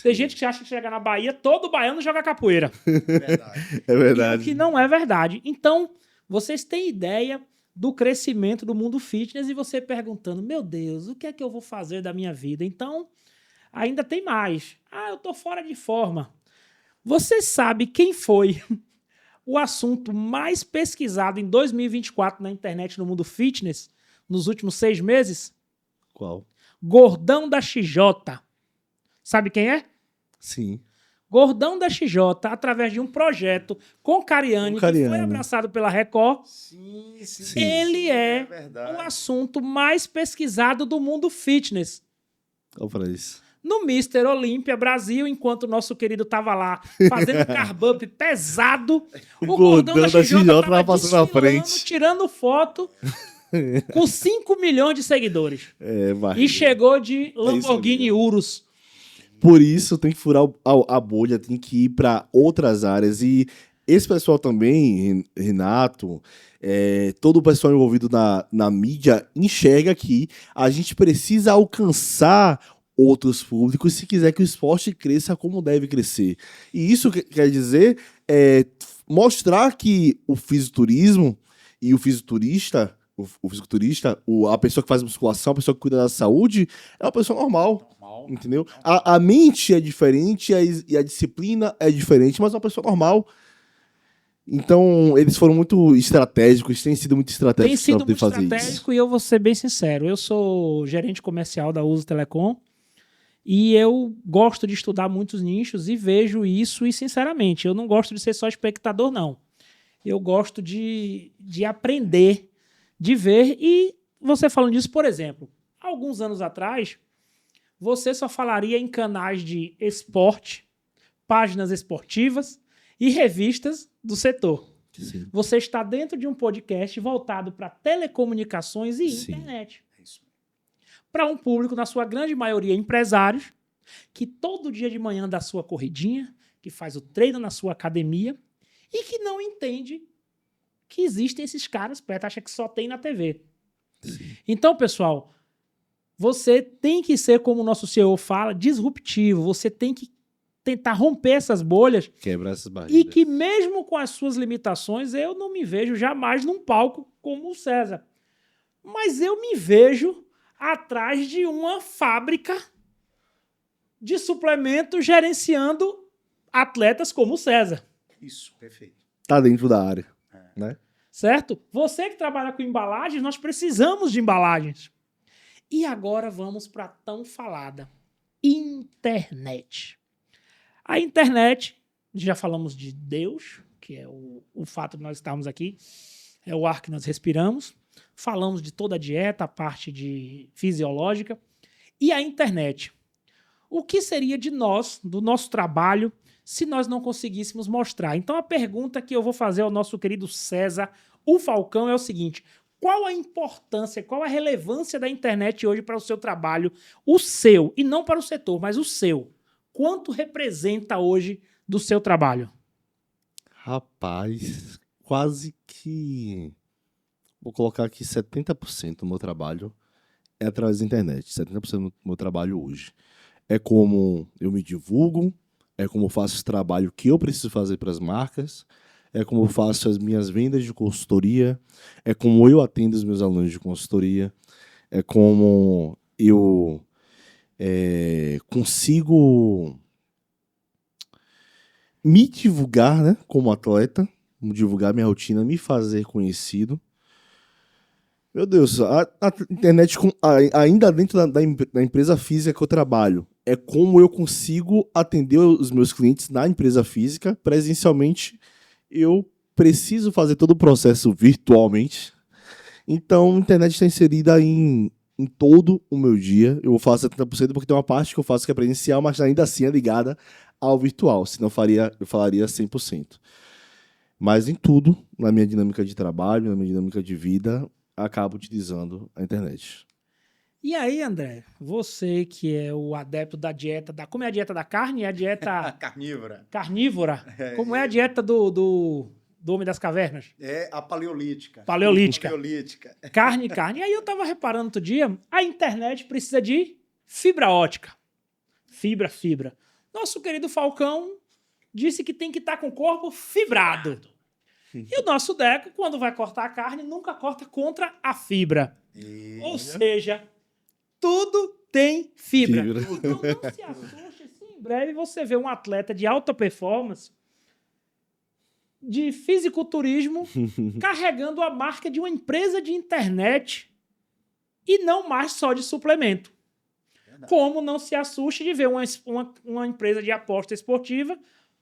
Tem gente que acha que chegar na Bahia, todo baiano joga capoeira. Verdade. É verdade. O que não é verdade. Então, vocês têm ideia do crescimento do mundo fitness e você perguntando, meu Deus, o que é que eu vou fazer da minha vida? Então, ainda tem mais. Ah, eu tô fora de forma. Você sabe quem foi o assunto mais pesquisado em 2024 na internet no mundo fitness nos últimos 6 meses? Qual? Gordão da XJ. Sabe quem é? Sim. Gordão da XJ, através de um projeto com Cariani, que foi Cariani. abraçado pela Record, Sim. ele é verdade. o assunto mais pesquisado do mundo fitness. Olha pra isso. No Mr. Olímpia Brasil, enquanto o nosso querido tava lá fazendo carb up pesado, o Gordão da XJ tava passando na desfilando, frente. tirando foto com 5 milhões de seguidores. É, vai. E chegou de Lamborghini mesmo. Urus. Por isso tem que furar a bolha, tem que ir para outras áreas. E esse pessoal também, Renato, todo o pessoal envolvido na mídia enxerga que a gente precisa alcançar outros públicos se quiser que o esporte cresça como deve crescer. E isso quer dizer mostrar que o fisiculturismo e o fisiculturista, a pessoa que faz musculação, a pessoa que cuida da saúde, é uma pessoa normal. Entendeu? A mente é diferente e a disciplina é diferente, mas é uma pessoa normal. Então, eles foram muito estratégicos, têm sido muito estratégicos. Tem sido pra poder muito fazer estratégico e eu vou ser bem sincero. Eu sou gerente comercial da Uso Telecom e eu gosto de estudar muitos nichos e vejo isso e, sinceramente, eu não gosto de ser só espectador, não. Eu gosto de aprender, de ver. E você falando disso, por exemplo, alguns anos atrás, você só falaria em canais de esporte, páginas esportivas e revistas do setor. Sim. Você está dentro de um podcast voltado para telecomunicações e Sim. internet. É isso. Para um público, na sua grande maioria, empresários, que todo dia de manhã dá sua corridinha, que faz o treino na sua academia e que não entende que existem esses caras perto, acha que só tem na TV. Sim. Então, pessoal, você tem que ser, como o nosso CEO fala, disruptivo. Você tem que tentar romper essas bolhas Quebrar essas e barreiras. que mesmo com as suas limitações, eu não me vejo jamais num palco como o César. Mas eu me vejo atrás de uma fábrica de suplementos gerenciando atletas como o César. Isso, perfeito. Tá dentro da área, né? Certo? Você que trabalha com embalagens, nós precisamos de embalagens. E agora vamos para a tão falada internet. A internet, já falamos de Deus, que é o fato de nós estarmos aqui, é o ar que nós respiramos. Falamos de toda a dieta, a parte fisiológica. E a internet. O que seria de nós, do nosso trabalho, se nós não conseguíssemos mostrar? Então a pergunta que eu vou fazer ao nosso querido César, o Falcão, é o seguinte: qual a importância, qual a relevância da internet hoje para o seu trabalho, o seu, e não para o setor, mas o seu? Quanto representa hoje do seu trabalho? Rapaz, quase que... Vou colocar aqui 70% do meu trabalho é através da internet. 70% do meu trabalho hoje. É como eu me divulgo, é como eu faço o trabalho que eu preciso fazer para as marcas, é como eu faço as minhas vendas de consultoria, é como eu atendo os meus alunos de consultoria, é como eu consigo me divulgar, né, como atleta, divulgar minha rotina, me fazer conhecido. Meu Deus, a internet, ainda dentro da empresa física que eu trabalho, é como eu consigo atender os meus clientes na empresa física. Presencialmente, eu preciso fazer todo o processo virtualmente. Então, a internet está inserida em todo o meu dia. Eu faço 70% porque tem uma parte que eu faço que é presencial, mas ainda assim é ligada ao virtual. Senão eu falaria 100%. Mas em tudo, na minha dinâmica de trabalho, na minha dinâmica de vida, acabo utilizando a internet. E aí, André, você que é o adepto da dieta como é a dieta da carne? É a dieta Carnívora. carnívora? Como é a dieta do Homem das Cavernas? É a paleolítica. Paleolítica. Paleolítica. Carne. E aí eu tava reparando outro dia, a internet precisa de fibra ótica. Fibra. Nosso querido Falcão disse que tem que estar com o corpo fibrado. E o nosso Deco, quando vai cortar a carne, nunca corta contra a fibra. Ou seja, tudo tem fibra. Então não se assuste se em breve você vê um atleta de alta performance, de fisiculturismo, carregando a marca de uma empresa de internet e não mais só de suplemento. Verdade. Como não se assuste de ver uma empresa de aposta esportiva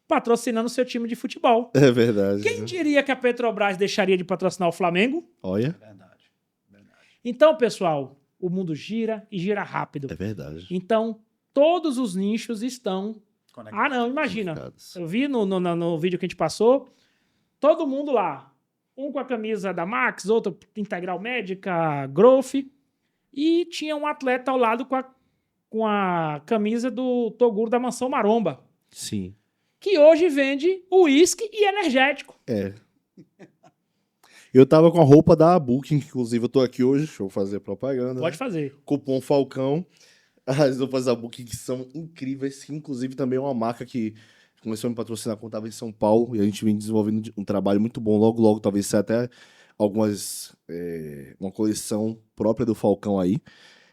patrocinando seu time de futebol. É verdade. Quem diria que a Petrobras deixaria de patrocinar o Flamengo? Olha, Verdade. Então, pessoal, o mundo gira e gira rápido. é verdade. Então, todos os nichos estão... Conectado. Ah, não, imagina. Conectados. Eu vi no vídeo que a gente passou, todo mundo lá. Um com a camisa da Max, outro Integral Médica, Growth. E tinha um atleta ao lado com a camisa do Toguro da Mansão Maromba, Sim. que hoje vende uísque e energético. É. Eu tava com a roupa da Booking, que inclusive eu tô aqui hoje, deixa eu fazer propaganda. Pode né? fazer. Cupom Falcão. As roupas da Booking que são incríveis, que inclusive também é uma marca que começou a me patrocinar quando estava em São Paulo, e a gente vem desenvolvendo um trabalho muito bom. Logo, talvez saia até uma coleção própria do Falcão aí.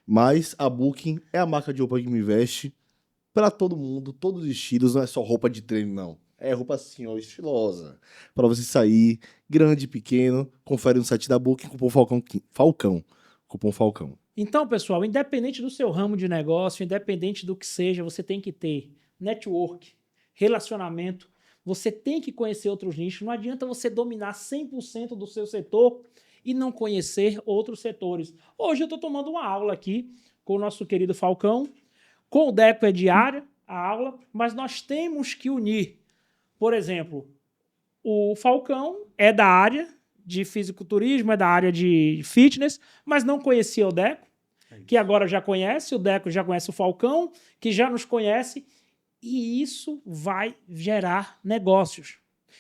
Mas a Booking é a marca de roupa que me veste pra todo mundo, todos os estilos, não é só roupa de treino, não. É roupa assim, ó, estilosa. Pra você sair, grande, pequeno, confere no site da Booking, cupom Falcão. Cupom Falcão. Então, pessoal, independente do seu ramo de negócio, independente do que seja, você tem que ter network, relacionamento, você tem que conhecer outros nichos. Não adianta você dominar 100% do seu setor e não conhecer outros setores. Hoje eu estou tomando uma aula aqui com o nosso querido Falcão. Com o Deco é diária a aula, mas nós temos que unir. Por exemplo, o Falcão é da área de fisiculturismo, é da área de fitness, mas não conhecia o Deco, que agora já conhece, o Deco já conhece o Falcão, que já nos conhece, e isso vai gerar negócios.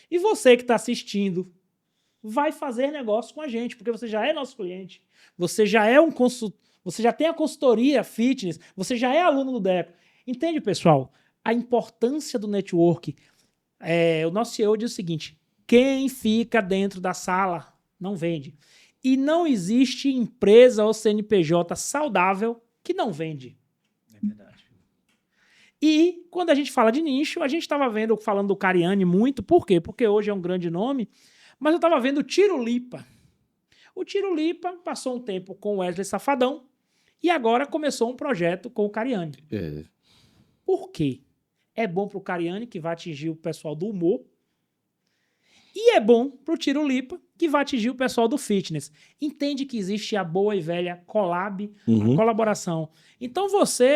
E você que está assistindo, vai fazer negócio com a gente, porque você já é nosso cliente, você já é um consultor, você já tem a consultoria fitness, você já é aluno do Deco. Entende, pessoal? A importância do network. O nosso CEO diz o seguinte: quem fica dentro da sala não vende. E não existe empresa ou CNPJ saudável que não vende. É verdade. E quando a gente fala de nicho, a gente estava falando do Cariani muito. Por quê? Porque hoje é um grande nome, mas eu estava vendo o Tiro Lipa. O Tiro Lipa passou um tempo com o Wesley Safadão e agora começou um projeto com o Cariani. É. Por quê? É bom para o Cariani, que vai atingir o pessoal do humor, e é bom para o Tiro Lipa, que vai atingir o pessoal do fitness. Entende que existe a boa e velha collab, a colaboração. Então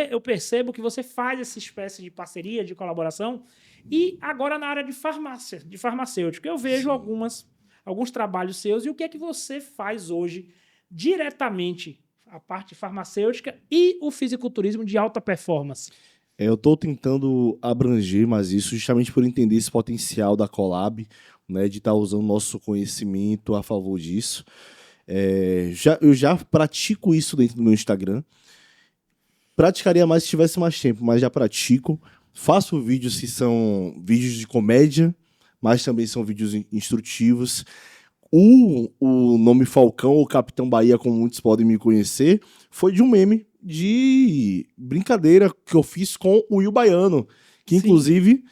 eu percebo que você faz essa espécie de parceria, de colaboração, e agora na área de farmácia, de farmacêutica. Eu vejo alguns trabalhos seus, e o que é que você faz hoje diretamente, a parte farmacêutica e o fisiculturismo de alta performance? Eu estou tentando abranger mais isso, justamente por entender esse potencial da collab, né, de estar usando nosso conhecimento a favor disso. Eu já pratico isso dentro do meu Instagram. Praticaria mais se tivesse mais tempo, mas já pratico. Faço vídeos que são vídeos de comédia, mas também são vídeos instrutivos. O nome Falcão, ou Capitão Bahia, como muitos podem me conhecer, foi de um meme de brincadeira que eu fiz com o Will Baiano, que inclusive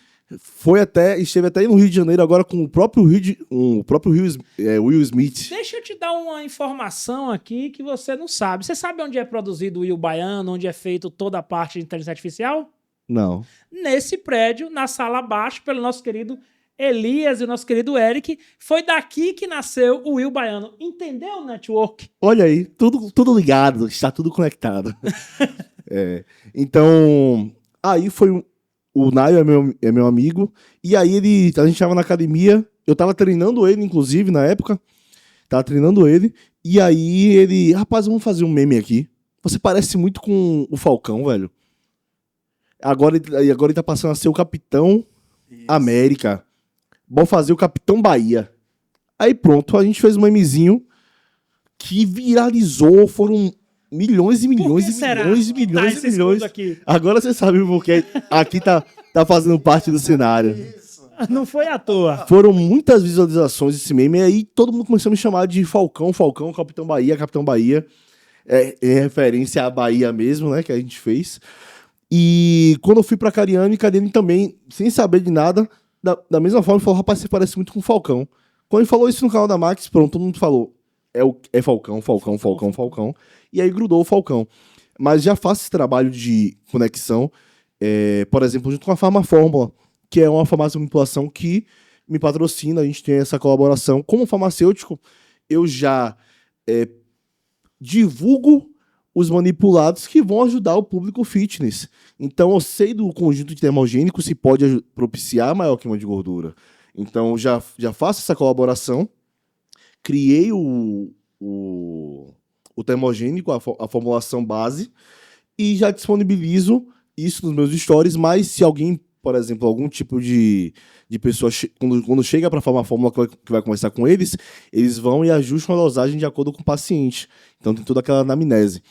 esteve até no Rio de Janeiro agora com o próprio Will Smith. Deixa eu te dar uma informação aqui que você não sabe. Você sabe onde é produzido o Will Baiano, onde é feito toda a parte de inteligência artificial? Não. Nesse prédio, na sala abaixo, pelo nosso querido Elias e o nosso querido Eric. Foi daqui que nasceu o Will Baiano. Entendeu o network? Olha aí, tudo ligado, está tudo conectado. Então, aí foi O Naio é meu amigo. E aí a gente tava na academia. Eu tava treinando ele, inclusive, na época. Tava treinando ele. E aí ele... Rapaz, vamos fazer um meme aqui. Você parece muito com o Falcão, velho. Agora ele tá passando a ser o Capitão Isso. América. Vamos fazer o Capitão Bahia. Aí pronto, a gente fez um memezinho que viralizou. Foram milhões e Por milhões que e será? milhões e milhões Tá e esse milhões. escudo aqui. Agora você sabe porque aqui tá fazendo parte do cenário. Isso. Não foi à toa. Foram muitas visualizações desse meme, e aí todo mundo começou a me chamar de Falcão, Capitão Bahia, Capitão Bahia. É referência à Bahia mesmo, né, que a gente fez. E quando eu fui pra Cariani também, sem saber de nada, da mesma forma, falou, rapaz, você parece muito com o Falcão. Quando ele falou isso no canal da Max, pronto, todo mundo falou, é Falcão. E aí grudou o Falcão. Mas já faço esse trabalho de conexão, por exemplo, junto com a Farma Fórmula, que é uma farmácia de manipulação que me patrocina, a gente tem essa colaboração. Como farmacêutico, eu já divulgo os manipulados que vão ajudar o público fitness. Então, eu sei do conjunto de termogênico se pode propiciar maior queima de gordura. Então, já faço essa colaboração, criei o termogênico, a formulação base, e já disponibilizo isso nos meus stories, mas se alguém, por exemplo, algum tipo de pessoa, quando chega para a fórmula que vai conversar com eles vão e ajustam a dosagem de acordo com o paciente. Então tem toda aquela anamnese.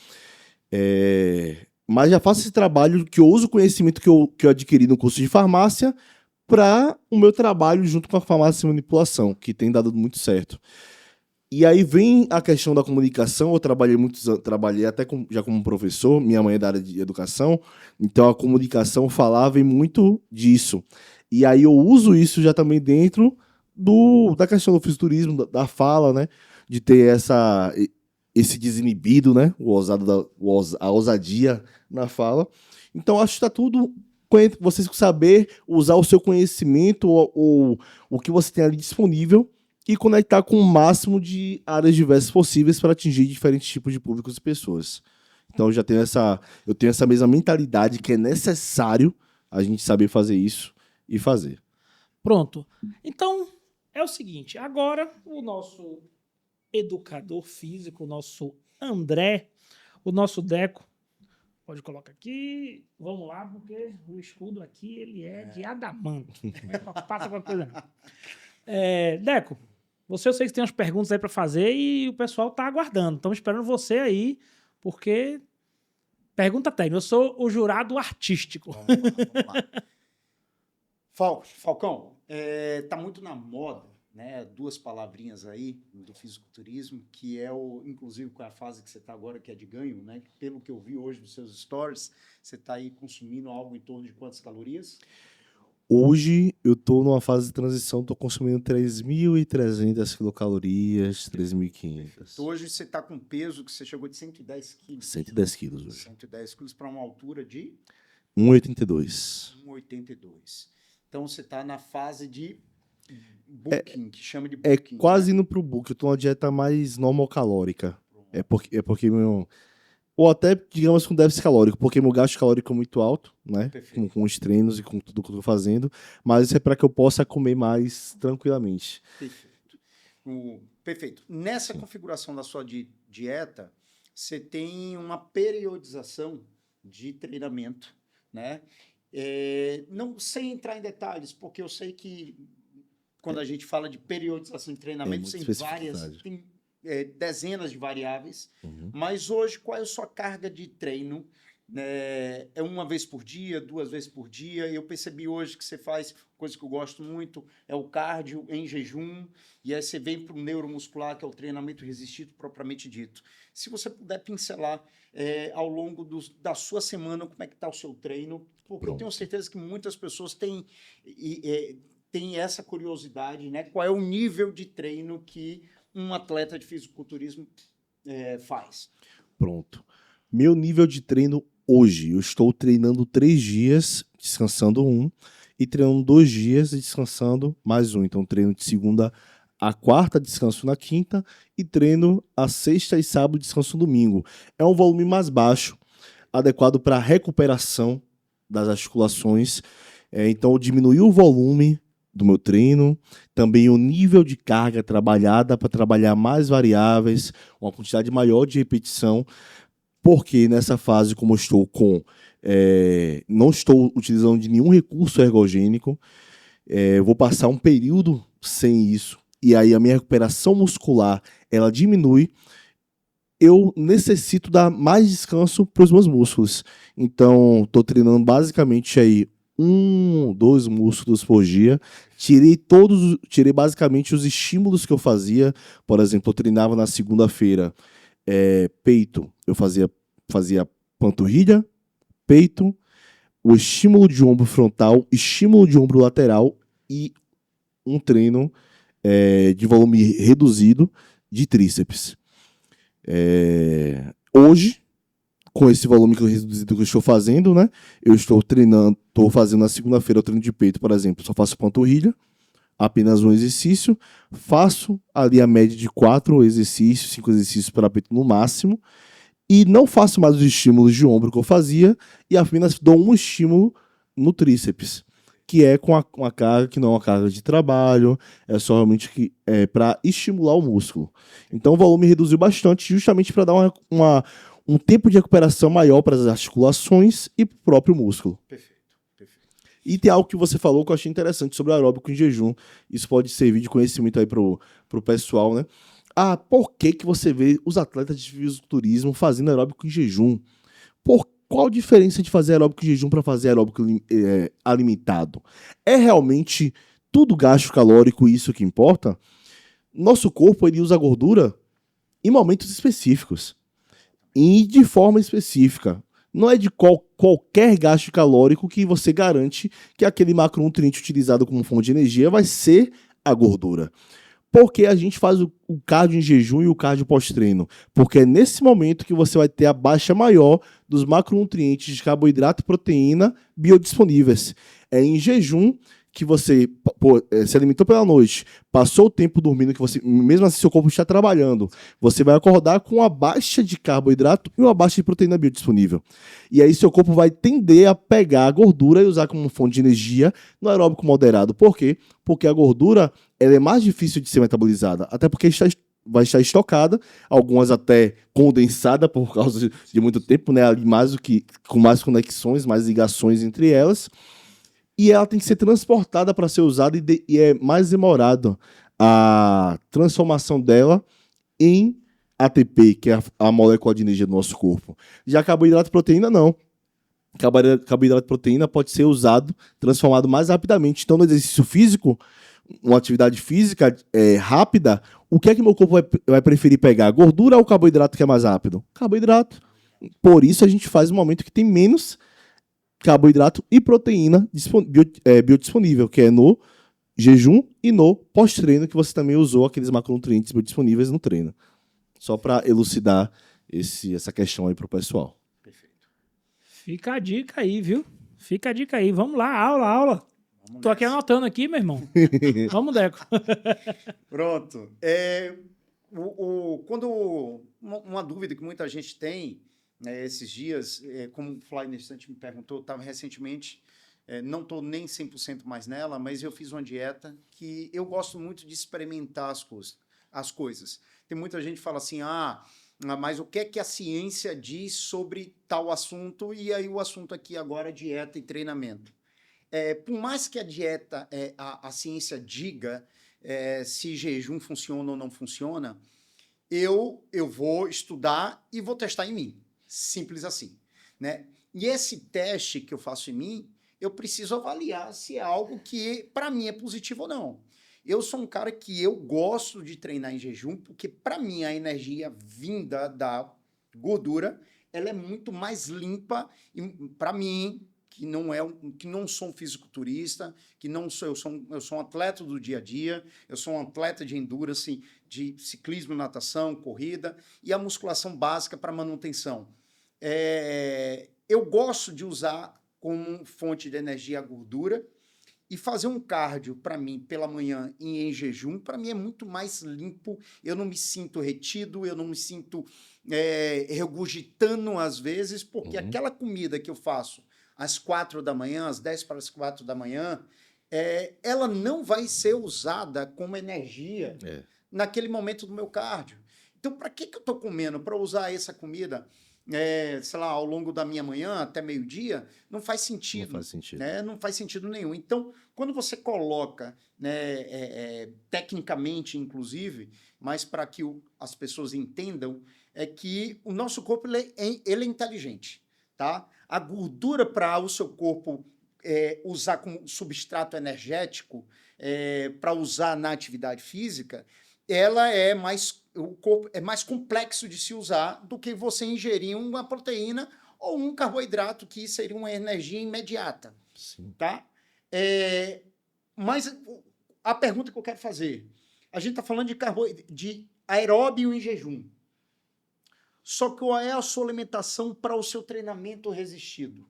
Mas já faço esse trabalho que eu uso o conhecimento que eu adquiri no curso de farmácia para o meu trabalho junto com a farmácia de manipulação, que tem dado muito certo. E aí vem a questão da comunicação. Eu trabalhei até já como professor, minha mãe é da área de educação, então a comunicação vem muito disso. E aí eu uso isso já também dentro da questão do fisiculturismo, da fala, né? De ter esse desinibido, né? A ousadia na fala. Então acho que está tudo vocês saber usar o seu conhecimento ou o que você tem ali disponível e conectar com o máximo de áreas diversas possíveis para atingir diferentes tipos de públicos e pessoas. Então eu tenho essa mesma mentalidade que é necessário a gente saber fazer isso e fazer. Pronto. Então, é o seguinte, agora o nosso educador físico, o nosso André, o nosso Deco, pode colocar aqui, vamos lá, porque o escudo aqui, ele é de adamanto. Não passa qualquer coisa não. Deco, eu sei que tem umas perguntas aí para fazer e o pessoal tá aguardando. Estamos esperando você aí, porque... Pergunta técnica. Eu sou o jurado artístico. Vamos lá. Falcão, tá muito na moda, né? Duas palavrinhas aí do fisiculturismo, que inclusive com a fase que você está agora, que é de ganho, né? Pelo que eu vi hoje nos seus stories, você está aí consumindo algo em torno de quantas calorias? Hoje eu tô numa fase de transição, tô consumindo 3.300 quilocalorias, 3.500. Hoje você está com peso que você chegou de 110 quilos. 110 quilos hoje. 110 quilos para uma altura de? 1,82. 1,82. Então você está na fase de booking, que chama de booking. É quase indo pro book, eu tô numa dieta mais normocalórica. É porque meu... Ou até, digamos, com déficit calórico, porque meu gasto calórico é muito alto, né? Com os treinos e com tudo que eu tô fazendo. Mas isso é para que eu possa comer mais tranquilamente. Perfeito. Perfeito. Nessa configuração da sua dieta, você tem uma periodização de treinamento, né? Não sem entrar em detalhes, porque eu sei que quando a gente fala de periodização de treinamento, tem dezenas de variáveis, mas hoje qual é a sua carga de treino? É uma vez por dia, 2 vezes por dia? Eu percebi hoje que você faz coisa que eu gosto muito, é o cardio em jejum, e aí você vem para o neuromuscular, que é o treinamento resistido propriamente dito. Se você puder pincelar ao longo da sua semana, como é que está o seu treino, porque eu tenho certeza que muitas pessoas têm essa curiosidade, né? Qual é o nível de treino que um atleta de fisiculturismo faz? Pronto. Meu nível de treino hoje, eu estou treinando 3 dias, descansando 1, e treinando 2 dias e descansando mais 1. Então, treino de segunda a quarta, descanso na quinta, e treino a sexta e sábado, descanso no domingo. É um volume mais baixo, adequado para recuperação das articulações. Então, eu diminui o volume do meu treino, também o nível de carga trabalhada para trabalhar mais variáveis, uma quantidade maior de repetição, porque nessa fase, como eu estou não estou utilizando de nenhum recurso ergogênico, eu vou passar um período sem isso, e aí a minha recuperação muscular ela diminui, eu necessito dar mais descanso para os meus músculos. Então, estou treinando basicamente aí 2 músculos por dia. Tirei basicamente os estímulos que eu fazia. Por exemplo, eu treinava na segunda-feira peito, eu fazia panturrilha, peito, o estímulo de ombro frontal, estímulo de ombro lateral e um treino de volume reduzido de tríceps. Hoje, com esse volume reduzido que eu estou fazendo, né? Eu estou fazendo na segunda-feira o treino de peito, por exemplo, só faço panturrilha, apenas um exercício, faço ali a média de 4 exercícios, 5 exercícios para peito no máximo, e não faço mais os estímulos de ombro que eu fazia, e apenas dou um estímulo no tríceps, que é com a carga que não é uma carga de trabalho, é só realmente para estimular o músculo. Então o volume reduziu bastante, justamente para dar um tempo de recuperação maior para as articulações e para o próprio músculo. Perfeito. E tem algo que você falou que eu achei interessante sobre aeróbico em jejum. Isso pode servir de conhecimento aí pro pessoal, né? Por que você vê os atletas de fisiculturismo fazendo aeróbico em jejum? Qual a diferença de fazer aeróbico em jejum para fazer aeróbico alimentado? É realmente tudo gasto calórico isso que importa? Nosso corpo ele usa gordura em momentos específicos e de forma específica. Não é de qualquer gasto calórico que você garante que aquele macronutriente utilizado como fonte de energia vai ser a gordura. Porque a gente faz o cardio em jejum e o cardio pós-treino. Porque é nesse momento que você vai ter a baixa maior dos macronutrientes de carboidrato e proteína biodisponíveis. É em jejum que você se alimentou pela noite, passou o tempo dormindo, que você, mesmo assim seu corpo está trabalhando, você vai acordar com uma baixa de carboidrato e uma baixa de proteína biodisponível. E aí seu corpo vai tender a pegar a gordura e usar como fonte de energia no aeróbico moderado. Por quê? Porque a gordura ela é mais difícil de ser metabolizada, até porque vai estar estocada, algumas até condensada por causa de muito tempo, né? Ali com mais conexões, mais ligações entre elas. E ela tem que ser transportada para ser usada e é mais demorado a transformação dela em ATP, que é a molécula de energia do nosso corpo. Já carboidrato e proteína, não. Carboidrato e proteína pode ser usado, transformado mais rapidamente. Então, no exercício físico, uma atividade física rápida, o que é que meu corpo vai preferir pegar? Gordura ou carboidrato que é mais rápido? Carboidrato. Por isso, a gente faz um momento que tem menos carboidrato e proteína biodisponível, que é no jejum e no pós-treino, que você também usou aqueles macronutrientes biodisponíveis no treino. Só para elucidar essa questão aí para o pessoal. Perfeito. Fica a dica aí, viu? Fica a dica aí. Vamos lá, aula. Tô aqui anotando aqui, meu irmão. Vamos, Deco. Pronto. Uma dúvida que muita gente tem, né, esses dias, como o Fly nesse instante me perguntou, estava recentemente, não estou nem 100% mais nela, mas eu fiz uma dieta que eu gosto muito de experimentar as coisas. Tem muita gente que fala assim, mas o que é que a ciência diz sobre tal assunto? E aí o assunto aqui agora é dieta e treinamento. Por mais que a dieta, a ciência diga se jejum funciona ou não funciona, eu vou estudar e vou testar em mim. Simples assim, né? E esse teste que eu faço em mim, eu preciso avaliar se é algo que para mim é positivo ou não. Eu sou um cara que eu gosto de treinar em jejum, porque para mim a energia vinda da gordura, ela é muito mais limpa e para mim, que não sou um fisiculturista, eu sou um atleta do dia a dia, eu sou um atleta de endurance, de ciclismo, natação, corrida e a musculação básica para manutenção. Eu gosto de usar como fonte de energia a gordura e fazer um cardio para mim pela manhã e em jejum, para mim é muito mais limpo, eu não me sinto retido, eu não me sinto regurgitando às vezes, porque aquela comida que eu faço às 4 da manhã, às 10 para as 4 da manhã, ela não vai ser usada como energia naquele momento do meu cardio. Então, para que eu estou comendo? Para usar essa comida, sei lá, ao longo da minha manhã até meio-dia? Não faz sentido. Não faz sentido. Né? Não faz sentido nenhum. Então, quando você coloca, né, tecnicamente, inclusive, mas para que as pessoas entendam, é que o nosso corpo ele é inteligente. Tá? A gordura para o seu corpo usar como substrato energético para usar na atividade física, ela o corpo é mais complexo de se usar do que você ingerir uma proteína ou um carboidrato, que seria uma energia imediata. Sim. Tá? Mas a pergunta que eu quero fazer, a gente está falando de aeróbio em jejum. Só que qual é a sua alimentação para o seu treinamento resistido?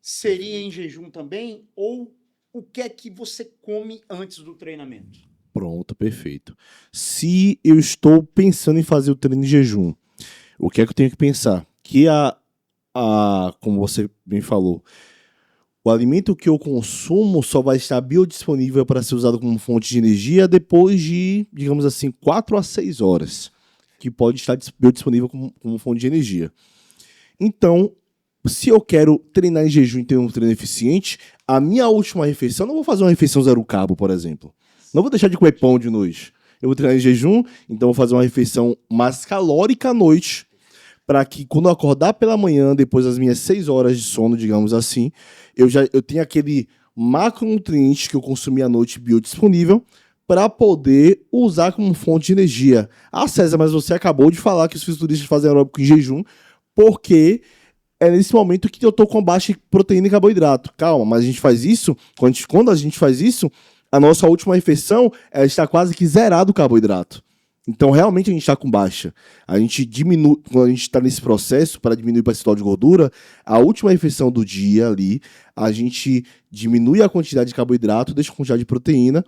Seria em jejum também? Ou o que é que você come antes do treinamento? Pronto, perfeito. Se eu estou pensando em fazer o treino em jejum, o que é que eu tenho que pensar? Que como você bem falou, o alimento que eu consumo só vai estar biodisponível para ser usado como fonte de energia depois de, digamos assim, 4 a 6 horas, que pode estar biodisponível como fonte de energia. Então, se eu quero treinar em jejum e ter um treino eficiente, a minha última refeição, eu não vou fazer uma refeição zero carbo, por exemplo. Não vou deixar de comer pão de noite. Eu vou treinar em jejum, então vou fazer uma refeição mais calórica à noite, para que quando eu acordar pela manhã, depois das minhas 6 horas de sono, digamos assim, eu tenha aquele macronutriente que eu consumi à noite biodisponível para poder usar como fonte de energia. Ah, César, mas você acabou de falar que os fisiculturistas fazem aeróbico em jejum porque é nesse momento que eu estou com baixa proteína e carboidrato. Calma, mas a gente faz isso, quando a gente faz isso, a nossa última refeição está quase que zerado o carboidrato. Então, realmente, a gente está com baixa. A gente diminui, quando a gente está nesse processo para diminuir o percentual de gordura, a última refeição do dia ali, a gente diminui a quantidade de carboidrato, deixa a quantidade de proteína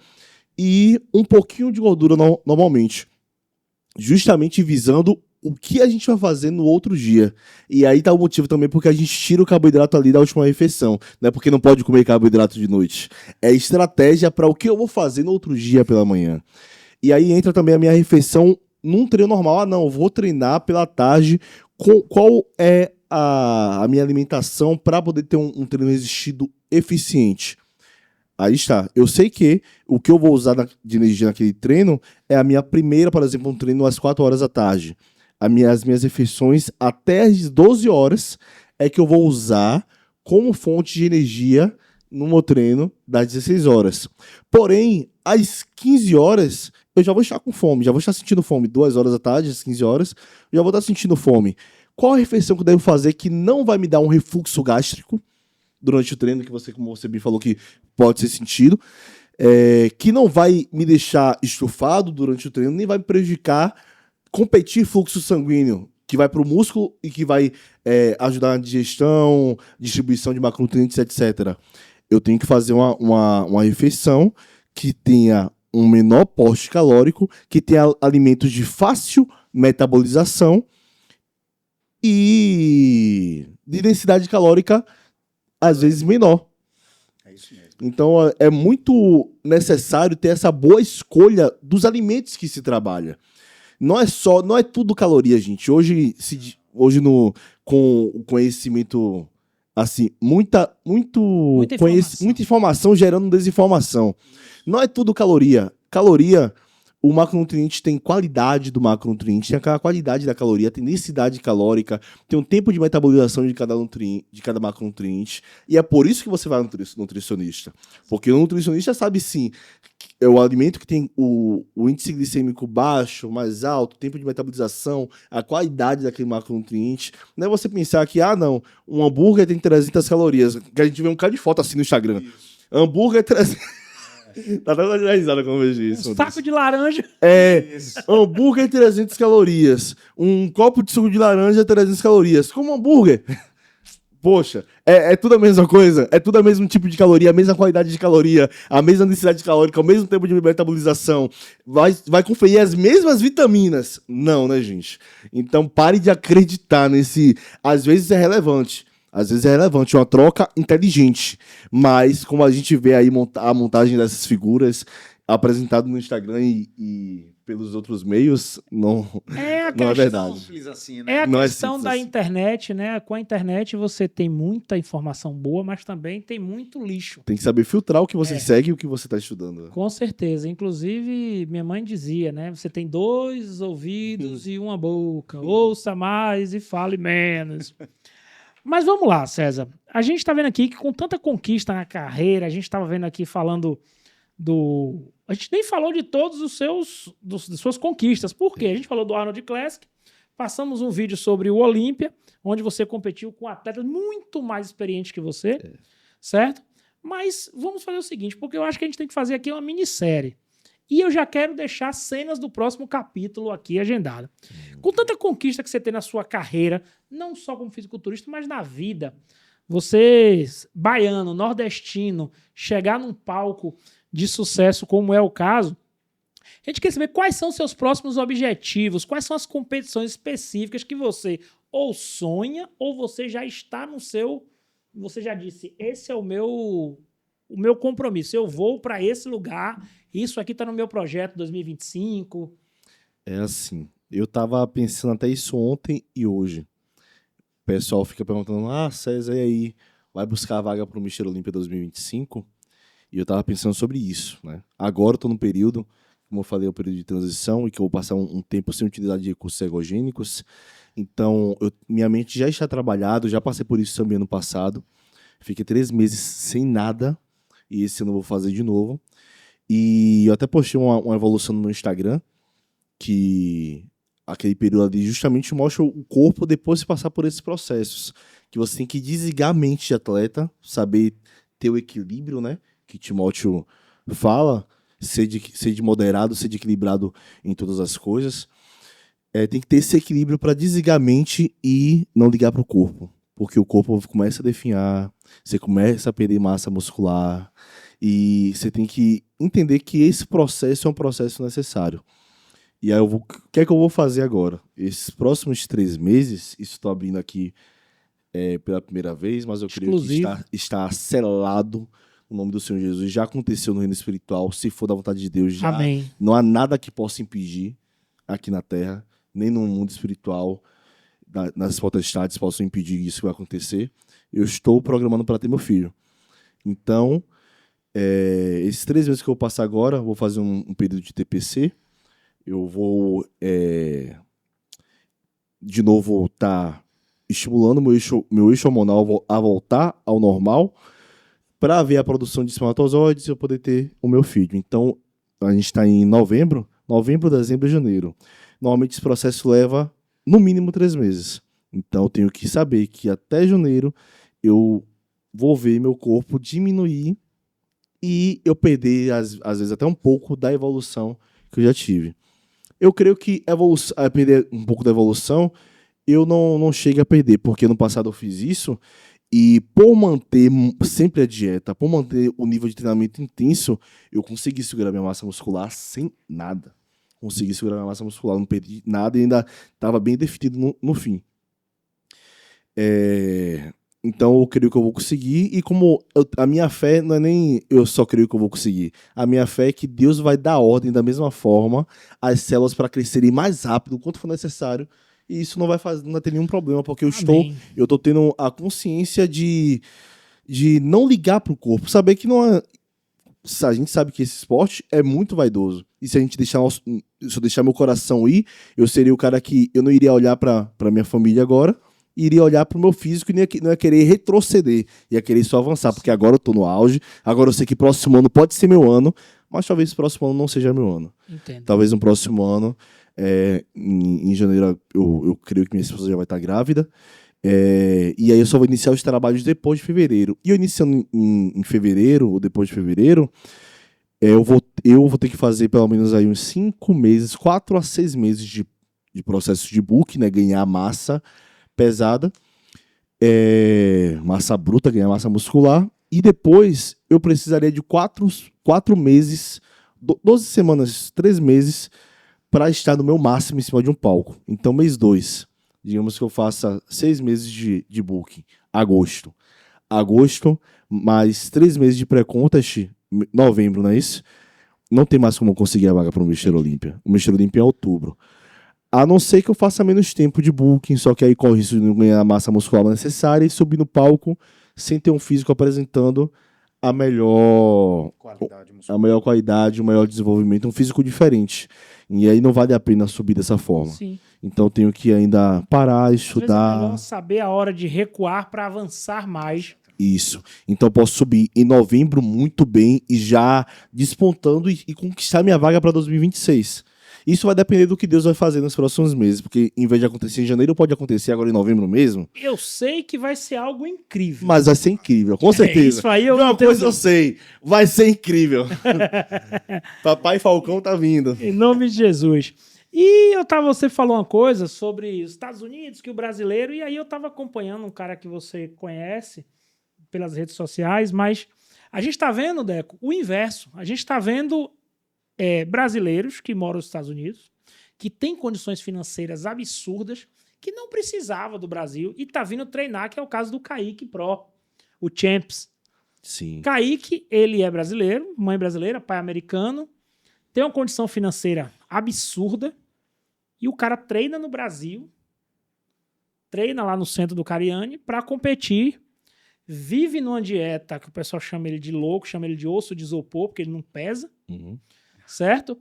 e um pouquinho de gordura normalmente. Justamente visando o que a gente vai fazer no outro dia. E aí tá o motivo também porque a gente tira o carboidrato ali da última refeição. Não é porque não pode comer carboidrato de noite. É estratégia para o que eu vou fazer no outro dia pela manhã. E aí entra também a minha refeição num treino normal. Ah, não, eu vou treinar pela tarde. Qual é a minha alimentação para poder ter um treino resistido eficiente? Aí está. Eu sei que o que eu vou usar de energia naquele treino é a minha primeira, por exemplo, um treino às 4 horas da tarde. As minhas refeições até às 12 horas é que eu vou usar como fonte de energia no meu treino das 16 horas. Porém, às 15 horas, eu já vou estar com fome, já vou estar sentindo fome. 2 horas da tarde, às 15 horas, eu já vou estar sentindo fome. Qual a refeição que eu devo fazer que não vai me dar um refluxo gástrico durante o treino, que você, como você bem falou, que pode ser sentido, que não vai me deixar estufado durante o treino, nem vai me prejudicar competir fluxo sanguíneo, que vai para o músculo e que vai ajudar na digestão, distribuição de macronutrientes, etc. Eu tenho que fazer uma refeição que tenha um menor porte calórico, que tenha alimentos de fácil metabolização e de densidade calórica, às vezes, menor. É isso mesmo. Então, é muito necessário ter essa boa escolha dos alimentos que se trabalha. Não é tudo caloria, gente. Hoje com o conhecimento, assim, muita informação gerando desinformação. Não é tudo caloria. Caloria, o macronutriente tem qualidade do macronutriente, tem aquela qualidade da caloria, tem densidade calórica, tem um tempo de metabolização de cada nutriente, de cada macronutriente. E é por isso que você vai no nutricionista. Porque o nutricionista sabe sim, é o alimento que tem o índice glicêmico baixo, mais alto, tempo de metabolização, a qualidade daquele macronutriente. Não é você pensar que, um hambúrguer tem 300 calorias, que a gente vê um cara de foto assim no Instagram. Isso. Hambúrguer 300... Tá até dando risada quando eu vejo isso. Um saco de laranja. Hambúrguer 300 calorias. Um copo de suco de laranja 300 calorias. Como hambúrguer. Poxa, é tudo a mesma coisa? É tudo o mesmo tipo de caloria, a mesma qualidade de caloria, a mesma densidade calórica, o mesmo tempo de metabolização? Vai conferir as mesmas vitaminas? Não, né, gente? Então pare de acreditar nesse... Às vezes é relevante. Às vezes é relevante, uma troca inteligente. Mas, como a gente vê aí a montagem dessas figuras apresentado no Instagram e pelos outros meios, não, É a não é questão, verdade. Simples assim, é né? a Não é questão simples da assim. internet, né? Com a internet você tem muita informação boa, mas também tem muito lixo. Tem que saber filtrar o que você É. segue e o que você está estudando. Com certeza. Inclusive, minha mãe dizia, né? Você tem 2 ouvidos e uma boca. Ouça mais e fale menos. Mas vamos lá, César. A gente está vendo aqui que com tanta conquista na carreira, a gente estava vendo aqui falando do... A gente nem falou de todos os das suas conquistas. Por quê? A gente falou do Arnold Classic, passamos um vídeo sobre o Olímpia, onde você competiu com atletas muito mais experientes que você, certo? Mas vamos fazer o seguinte, porque eu acho que a gente tem que fazer aqui uma minissérie. E eu já quero deixar cenas do próximo capítulo aqui agendada. Com tanta conquista que você tem na sua carreira, não só como fisiculturista, mas na vida, você, baiano, nordestino, chegar num palco de sucesso como é o caso, a gente quer saber quais são seus próximos objetivos, quais são as competições específicas que você ou sonha ou você já está no seu... Você já disse, esse é o meu compromisso, eu vou para esse lugar, isso aqui está no meu projeto 2025. É assim, eu tava pensando até isso ontem e hoje. O pessoal fica perguntando, César, e aí, vai buscar a vaga pro Mister Olímpia 2025? E eu tava pensando sobre isso, né? Agora eu tô num período, como eu falei, é o período de transição, e que eu vou passar um tempo sem utilidade de recursos ergogênicos. Então, minha mente já está trabalhada, já passei por isso também ano passado. Fiquei 3 meses sem nada, e esse ano eu vou fazer de novo. E eu até postei uma evolução no meu Instagram, que aquele período ali justamente mostra o corpo depois de passar por esses processos. Que você tem que desligar a mente de atleta, saber ter o equilíbrio, né? Que Timóteo fala, ser de moderado, ser de equilibrado em todas as coisas. Tem que ter esse equilíbrio para desligar a mente e não ligar para o corpo. Porque o corpo começa a definhar, você começa a perder massa muscular e você tem que entender que esse processo é um processo necessário. E aí o que é que eu vou fazer agora? Esses próximos 3 meses, isso estou abrindo aqui pela primeira vez, mas eu creio que está selado o nome do Senhor Jesus. Já aconteceu no reino espiritual, se for da vontade de Deus, já Amém. não há nada que possa impedir aqui na Terra, nem no mundo espiritual, nas potestades possam impedir isso que vai acontecer. Eu estou programando para ter meu filho. Então, esses 3 meses que eu vou passar agora, eu vou fazer um período de TPC. Eu vou, de novo, estar estimulando meu eixo hormonal a voltar ao normal para ver a produção de espermatozoides e eu poder ter o meu filho. Então, a gente está em novembro, dezembro e janeiro. Normalmente, esse processo leva, no mínimo, 3 meses. Então, eu tenho que saber que até janeiro eu vou ver meu corpo diminuir e eu perder, às vezes, até um pouco da evolução que eu já tive. Eu creio que perder um pouco da evolução, eu não chego a perder, porque no passado eu fiz isso e por manter sempre a dieta, por manter o nível de treinamento intenso, eu consegui segurar minha massa muscular sem nada. Consegui segurar minha massa muscular, não perdi nada e ainda estava bem definido no fim. Então eu creio que eu vou conseguir e como a minha fé não é nem eu só creio que eu vou conseguir. A minha fé é que Deus vai dar ordem da mesma forma às células para crescerem mais rápido quanto for necessário e isso não vai ter nenhum problema porque eu estou tendo a consciência de não ligar para o corpo, saber que não é, a gente sabe que esse esporte é muito vaidoso e se a gente se eu deixar meu coração ir, eu seria o cara que eu não iria olhar para minha família agora. Iria olhar pro meu físico e não ia querer retroceder, ia querer só avançar, porque agora eu tô no auge, agora eu sei que próximo ano pode ser meu ano, mas talvez o próximo ano não seja meu ano. Entendo. Talvez no próximo ano, em janeiro, eu creio que minha esposa já vai estar grávida, e aí eu só vou iniciar os trabalhos depois de fevereiro. E eu iniciando em fevereiro, ou depois de fevereiro, eu vou ter que fazer pelo menos aí uns 5 meses, 4 a 6 meses de processo de book, né, ganhar massa pesada, massa bruta, ganhar massa muscular, e depois eu precisaria de 4 meses, 12 semanas, 3 meses, para estar no meu máximo em cima de um palco. Então, mês 2, digamos que eu faça 6 meses de booking, agosto. Agosto, mais 3 meses de pré-contest, novembro, não é isso? Não tem mais como eu conseguir a vaga para o Mister Olímpia. O Mister Olímpia é outubro. A não ser que eu faça menos tempo de booking, só que aí corre isso de não ganhar a massa muscular necessária e subir no palco sem ter um físico apresentando a melhor qualidade, o maior desenvolvimento, um físico diferente. E aí não vale a pena subir dessa forma. Sim. Então eu tenho que ainda parar, Às vezes é estudar. melhor saber a hora de recuar para avançar mais. Isso. Então eu posso subir em novembro muito bem e já despontando e conquistar minha vaga para 2026. Isso vai depender do que Deus vai fazer nos próximos meses, porque em vez de acontecer em janeiro, pode acontecer agora em novembro mesmo. Eu sei que vai ser algo incrível. Mas vai ser incrível, com certeza. Isso aí eu Uma não tenho coisa eu sei, vai ser incrível. Papai Falcão tá vindo. Em nome de Jesus. E você falou uma coisa sobre os Estados Unidos, que o brasileiro, e aí eu tava acompanhando um cara que você conhece pelas redes sociais, mas a gente tá vendo, Deco, o inverso. A gente tá vendo brasileiros que moram nos Estados Unidos, que têm condições financeiras absurdas, que não precisava do Brasil e tá vindo treinar, que é o caso do Kaique Pro, o Champs. Sim. Kaique, ele é brasileiro, mãe brasileira, pai americano, tem uma condição financeira absurda e o cara treina no Brasil, treina lá no centro do Cariani para competir, vive numa dieta que o pessoal chama ele de louco, chama ele de osso de isopor, porque ele não pesa, certo?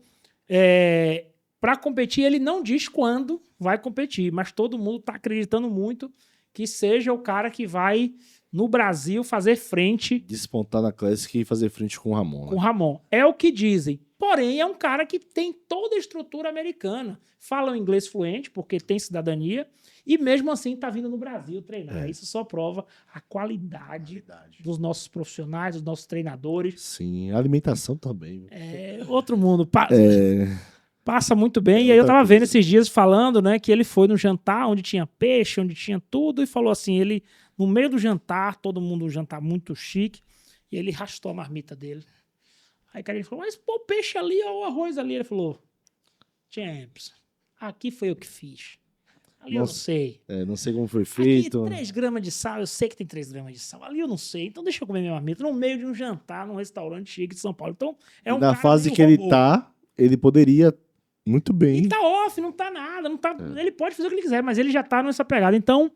Para competir, ele não diz quando vai competir, mas todo mundo está acreditando muito que seja o cara que vai, no Brasil, fazer frente... Despontar na Classic e fazer frente com o Ramon. Com o Ramon. É o que dizem. Porém, é um cara que tem toda a estrutura americana. Fala o inglês fluente, porque tem cidadania, e mesmo assim está vindo no Brasil treinar. Isso só prova a qualidade dos nossos profissionais, dos nossos treinadores. Sim, a alimentação também. Outro mundo. Passa muito bem. E aí eu tava vendo esses dias falando, né, que ele foi no jantar onde tinha peixe, onde tinha tudo, e falou assim, ele, no meio do jantar, todo mundo um jantar muito chique, e ele rastou a marmita dele. Aí o cara falou, mas pô, o peixe ali, ó, o arroz ali. Ele falou, Champs, aqui foi eu que fiz. Ali eu não sei. Não sei como foi feito. Aqui 3 gramas de sal, eu sei que tem 3 gramas de sal. Ali eu não sei, então deixa eu comer minha marmita no meio de um jantar, num restaurante chique de São Paulo. Então, é um Na cara fase meio que ele robô. tá, ele poderia muito bem. E tá off, não tá nada, não tá, ele pode fazer o que ele quiser, mas ele já tá nessa pegada. Então,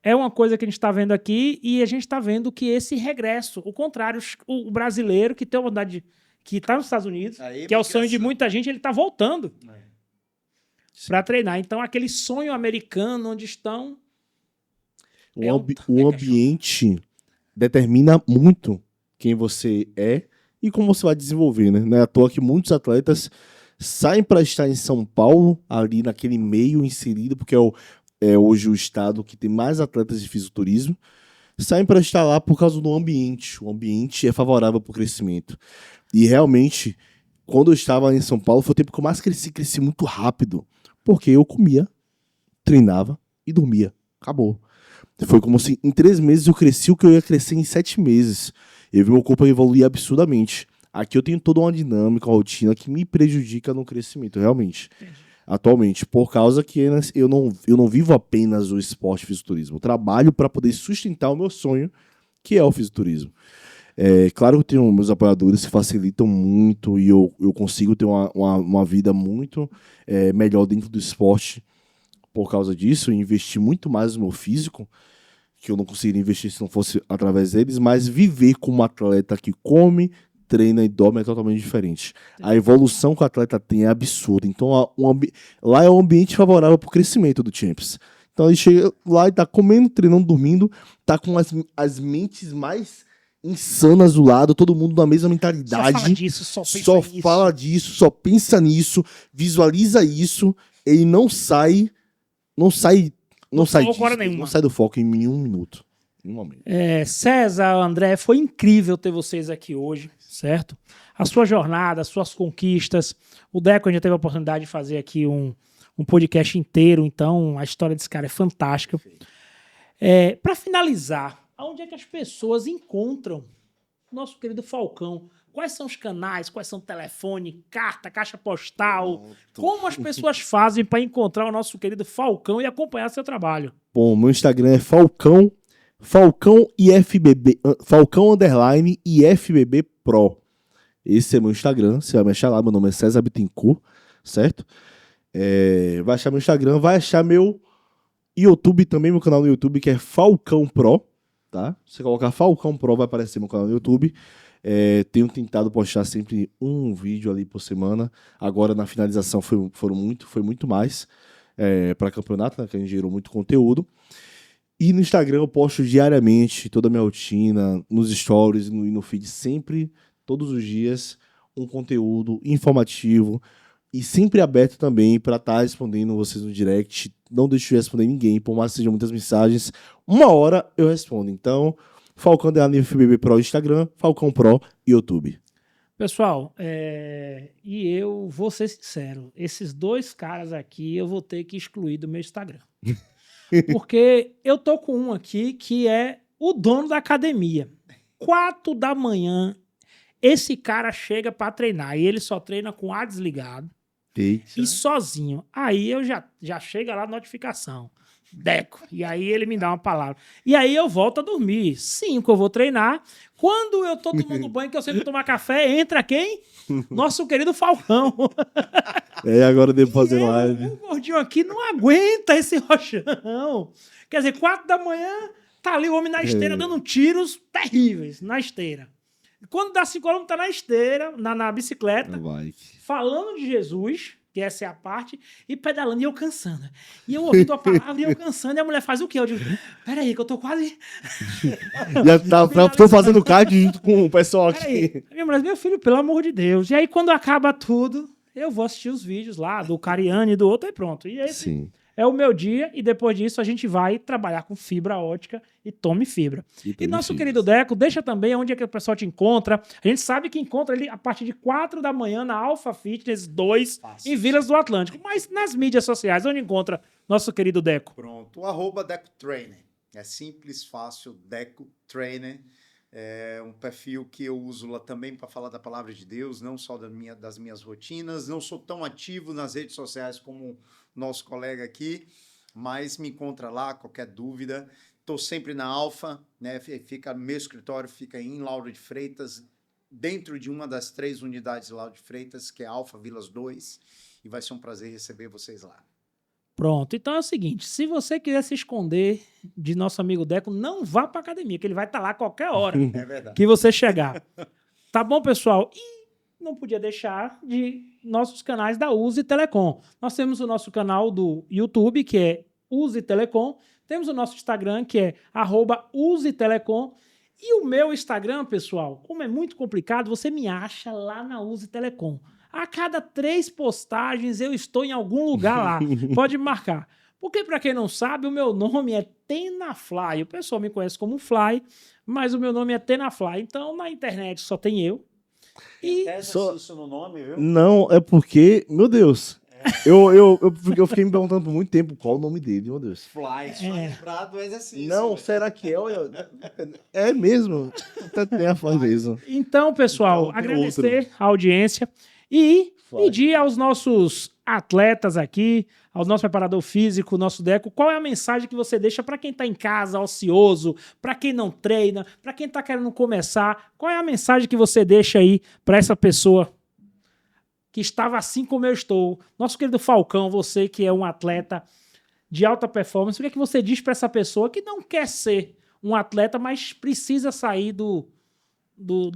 é uma coisa que a gente tá vendo aqui e a gente tá vendo que esse regresso, o contrário, o brasileiro que tem a vontade de, que tá nos Estados Unidos, Aí, que é o sonho de muita gente, ele tá voltando para treinar. Então, aquele sonho americano onde estão... O ambiente determina muito quem você é e como você vai desenvolver, né? Não é à toa que muitos atletas saem para estar em São Paulo, ali naquele meio inserido, porque é hoje o estado que tem mais atletas de fisiculturismo, saem para estar lá por causa do ambiente. O ambiente é favorável para o crescimento. E realmente, quando eu estava em São Paulo, foi o tempo que eu mais cresci muito rápido, porque eu comia, treinava e dormia. Acabou. Foi como se em 3 meses eu cresci o que eu ia crescer em 7 meses. Eu vi meu corpo evoluir absurdamente. Aqui eu tenho toda uma dinâmica, uma rotina que me prejudica no crescimento, realmente. Atualmente, por causa que eu não vivo apenas o esporte fisiculturismo. Eu trabalho para poder sustentar o meu sonho, que é o fisiculturismo. Claro que eu tenho meus apoiadores que facilitam muito e eu consigo ter uma vida muito melhor dentro do esporte por causa disso, e investir muito mais no meu físico, que eu não conseguiria investir se não fosse através deles, mas viver como um atleta que come, treina e dorme é totalmente diferente. A evolução que o atleta tem é absurda. Então, lá é um ambiente favorável para o crescimento do Champs. Então, ele chega lá e tá comendo, treinando, dormindo, tá com as mentes mais insanas do lado, todo mundo na mesma mentalidade. Só fala disso, só pensa só nisso. fala disso, só pensa nisso, visualiza isso, ele não sai disso, hora nenhuma. não sai do foco em nenhum minuto, em um momento. César, André, foi incrível ter vocês aqui hoje, certo? A sua jornada, as suas conquistas. O Deco já teve a oportunidade de fazer aqui um podcast inteiro, então a história desse cara é fantástica. Para finalizar, aonde é que as pessoas encontram o nosso querido Falcão? Quais são os canais? Quais são o telefone, carta, caixa postal? Como as pessoas fazem para encontrar o nosso querido Falcão e acompanhar seu trabalho? Bom, meu Instagram é Falcão Falcão IFBB, Falcão Underline IFBB Pro. Esse é meu Instagram, você vai me achar lá, meu nome é César Bittencourt, certo? Vai achar meu Instagram, vai achar meu YouTube também, meu canal no YouTube, que é Falcão Pro, tá? Você colocar Falcão Pro, vai aparecer meu canal no YouTube. Tenho tentado postar sempre um vídeo ali por semana. Agora, na finalização, foi muito mais para campeonato, né? Que a gente gerou muito conteúdo. E no Instagram eu posto diariamente toda a minha rotina, nos stories e no feed, sempre, todos os dias, um conteúdo informativo e sempre aberto também para estar respondendo vocês no direct. Não deixo de responder ninguém, por mais que sejam muitas mensagens. 1 hora eu respondo. Então, Falcão FBB Pro Instagram, Falcão Pro YouTube. Pessoal, e eu vou ser sincero, esses 2 caras aqui eu vou ter que excluir do meu Instagram. Porque eu tô com um aqui que é o dono da academia. 4 da manhã, esse cara chega pra treinar e ele só treina com ar desligado Eita. e sozinho. Aí eu já chega lá a notificação. Deco. E aí ele me dá uma palavra. E aí eu volto a dormir. 5 eu vou treinar. Quando eu tô tomando banho, que eu sempre tomar café, entra quem? Nosso querido Falcão. Agora eu devo fazer live. O gordinho aqui não aguenta esse rochão. Quer dizer, 4 da manhã, tá ali o homem na esteira dando tiros terríveis na esteira. Quando dá 5 horas, tá na esteira, na bicicleta, falando de Jesus, que essa é a parte, e pedalando, e eu cansando. E eu ouvindo a palavra, e eu cansando, e a mulher faz o quê? Eu digo, peraí, que eu tô quase... Tô fazendo card junto com o pessoal aqui. Peraí. Minha mulher, meu filho, pelo amor de Deus. E aí, quando acaba tudo, eu vou assistir os vídeos lá, do Cariani e do outro, e pronto. E esse Sim. é o meu dia, e depois disso a gente vai trabalhar com fibra ótica e tome fibra. E nosso querido Deco, deixa também onde é que o pessoal te encontra. A gente sabe que encontra ele a partir de 4 da manhã na Alpha Fitness 2, em Vilas do Atlântico. Mas nas mídias sociais, onde encontra nosso querido Deco? Pronto, o @Deco Trainer. É simples, fácil, Deco Trainer. É um perfil que eu uso lá também para falar da palavra de Deus, não só das minhas rotinas. Não sou tão ativo nas redes sociais como nosso colega aqui, mas me encontra lá, qualquer dúvida. Estou sempre na Alfa, né? Meu escritório fica em Lauro de Freitas, dentro de uma das 3 unidades de Lauro de Freitas, que é Alfa Vilas 2, e vai ser um prazer receber vocês lá. Pronto, então é o seguinte, se você quiser se esconder de nosso amigo Deco, não vá para academia, que ele vai estar lá a qualquer hora É verdade. que você chegar. Tá bom, pessoal? E não podia deixar de nossos canais da Uzi Telecom. Nós temos o nosso canal do YouTube, que é Uzi Telecom. Temos o nosso Instagram, que é @Uzi Telecom. E o meu Instagram, pessoal, como é muito complicado, você me acha lá na Uzi Telecom. A cada 3 postagens eu estou em algum lugar lá. Pode marcar. Porque, para quem não sabe, o meu nome é Tenafly. O pessoal me conhece como Fly, mas o meu nome é Tenafly. Então, na internet só tem eu. E Isso no nome, viu? Não, é porque, meu Deus, eu fiquei me perguntando por muito tempo qual o nome dele, meu Deus. Fly, só lembrado do exercício. Não, será que é? É mesmo? Até tem a voz mesmo. então, pessoal, Então, tem agradecer a audiência e pedir aos nossos atletas aqui, ao nosso preparador físico, nosso Deco, qual é a mensagem que você deixa para quem está em casa, ocioso, para quem não treina, para quem está querendo começar, qual é a mensagem que você deixa aí para essa pessoa que estava assim como eu estou? Nosso querido Falcão, você que é um atleta de alta performance, o que é que você diz para essa pessoa que não quer ser um atleta, mas precisa sair do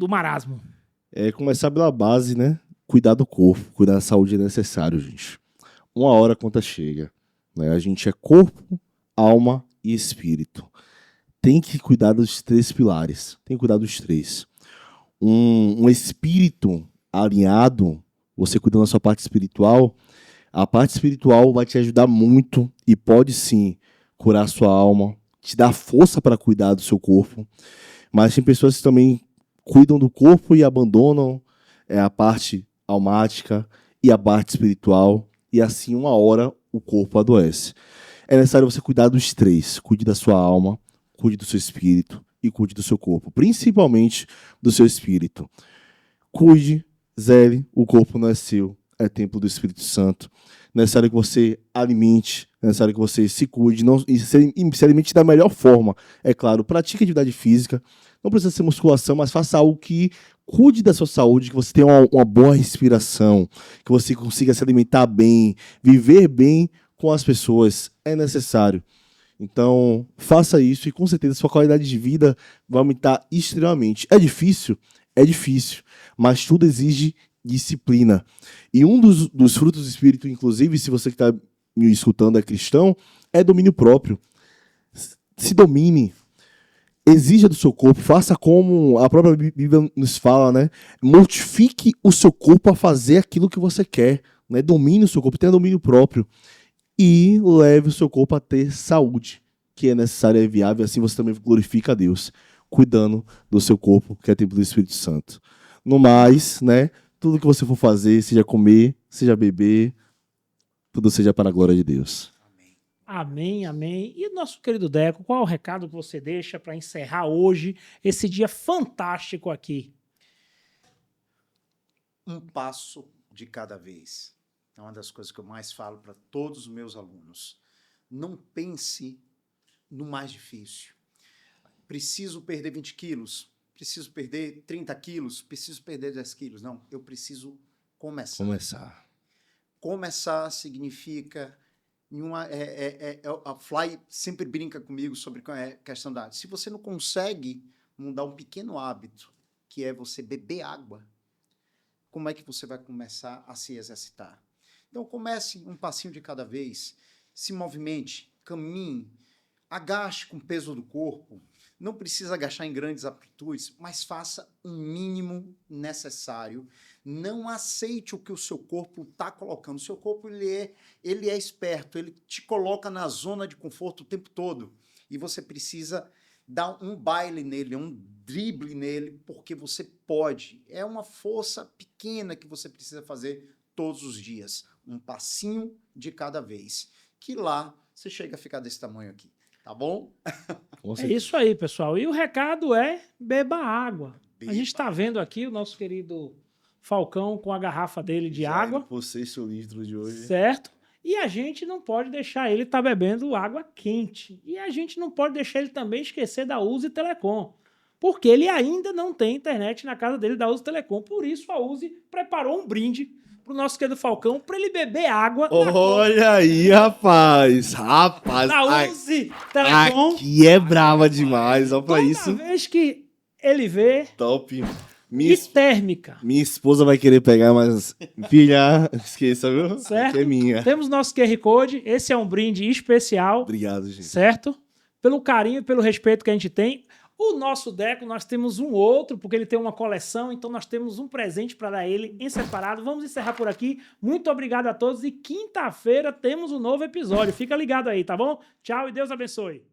marasmo? Começar pela base, né? Cuidar do corpo, cuidar da saúde é necessário, gente. 1 hora a conta chega, né? A gente é corpo, alma e espírito. Tem que cuidar dos 3 pilares. Tem que cuidar dos 3. Um espírito alinhado, você cuidando da sua parte espiritual, a parte espiritual vai te ajudar muito e pode sim curar a sua alma, te dar força para cuidar do seu corpo. Mas tem pessoas que também cuidam do corpo e abandonam a parte almática e a parte espiritual, e assim 1 hora o corpo adoece. É necessário você cuidar dos 3. Cuide da sua alma, cuide do seu espírito e cuide do seu corpo, principalmente do seu espírito. Cuide, zele, o corpo não é seu, é templo do Espírito Santo. É necessário que você alimente, é necessário que você se cuide não, e se alimente da melhor forma. É claro, pratique atividade física, não precisa ser musculação, mas faça algo que cuide da sua saúde, que você tenha uma boa respiração, que você consiga se alimentar bem, viver bem com as pessoas. É necessário. Então, faça isso e com certeza sua qualidade de vida vai aumentar extremamente. É difícil, mas tudo exige disciplina. E um dos frutos do Espírito, inclusive, se você que está me escutando é cristão, é domínio próprio. Se domine. Exija do seu corpo, faça como a própria Bíblia nos fala, né? Mortifique o seu corpo a fazer aquilo que você quer, né? Domine o seu corpo, tenha domínio próprio. E leve o seu corpo a ter saúde, que é necessária e viável, assim você também glorifica a Deus, cuidando do seu corpo, que é templo do Espírito Santo. No mais, né? Tudo que você for fazer, seja comer, seja beber, tudo seja para a glória de Deus. Amém, amém. E nosso querido Deco, qual é o recado que você deixa para encerrar hoje esse dia fantástico aqui? Um passo de cada vez. É uma das coisas que eu mais falo para todos os meus alunos. Não pense no mais difícil. Preciso perder 20 quilos, preciso perder 30 quilos, preciso perder 10 quilos. Não, eu preciso começar. Começar significa... a Fly sempre brinca comigo sobre a questão da... Se você não consegue mudar um pequeno hábito, que é você beber água, como é que você vai começar a se exercitar? Então, comece um passinho de cada vez, se movimente, caminhe, agache com o peso do corpo. Não precisa agachar em grandes amplitudes, mas faça o mínimo necessário. Não aceite o que o seu corpo está colocando. O seu corpo ele é esperto, ele te coloca na zona de conforto o tempo todo. E você precisa dar um baile nele, um drible nele, porque você pode. É uma força pequena que você precisa fazer todos os dias. Um passinho de cada vez. Que lá você chega a ficar desse tamanho aqui. Tá bom? É isso aí, pessoal. E o recado é beba água. A gente está vendo aqui o nosso querido Falcão com a garrafa dele de água. Por 6 litros de hoje. Certo? E a gente não pode deixar ele estar bebendo água quente. E a gente não pode deixar ele também esquecer da Uzi Telecom. Porque ele ainda não tem internet na casa dele da Uzi Telecom. Por isso a Uzi preparou um brinde pro nosso querido Falcão para ele beber água. Olha aí, rapaz. Da Uzi Telecom. Aqui é brava demais, olha pra isso. Toda vez que ele vê... Top. E térmica. Minha esposa vai querer pegar, mas filha, esqueça, viu? Certo? Aqui é minha. Temos nosso QR Code. Esse é um brinde especial. Obrigado, gente. Certo? Pelo carinho e pelo respeito que a gente tem. O nosso Deco, nós temos um outro, porque ele tem uma coleção, então nós temos um presente para dar ele em separado. Vamos encerrar por aqui. Muito obrigado a todos e quinta-feira temos um novo episódio. Fica ligado aí, tá bom? Tchau e Deus abençoe.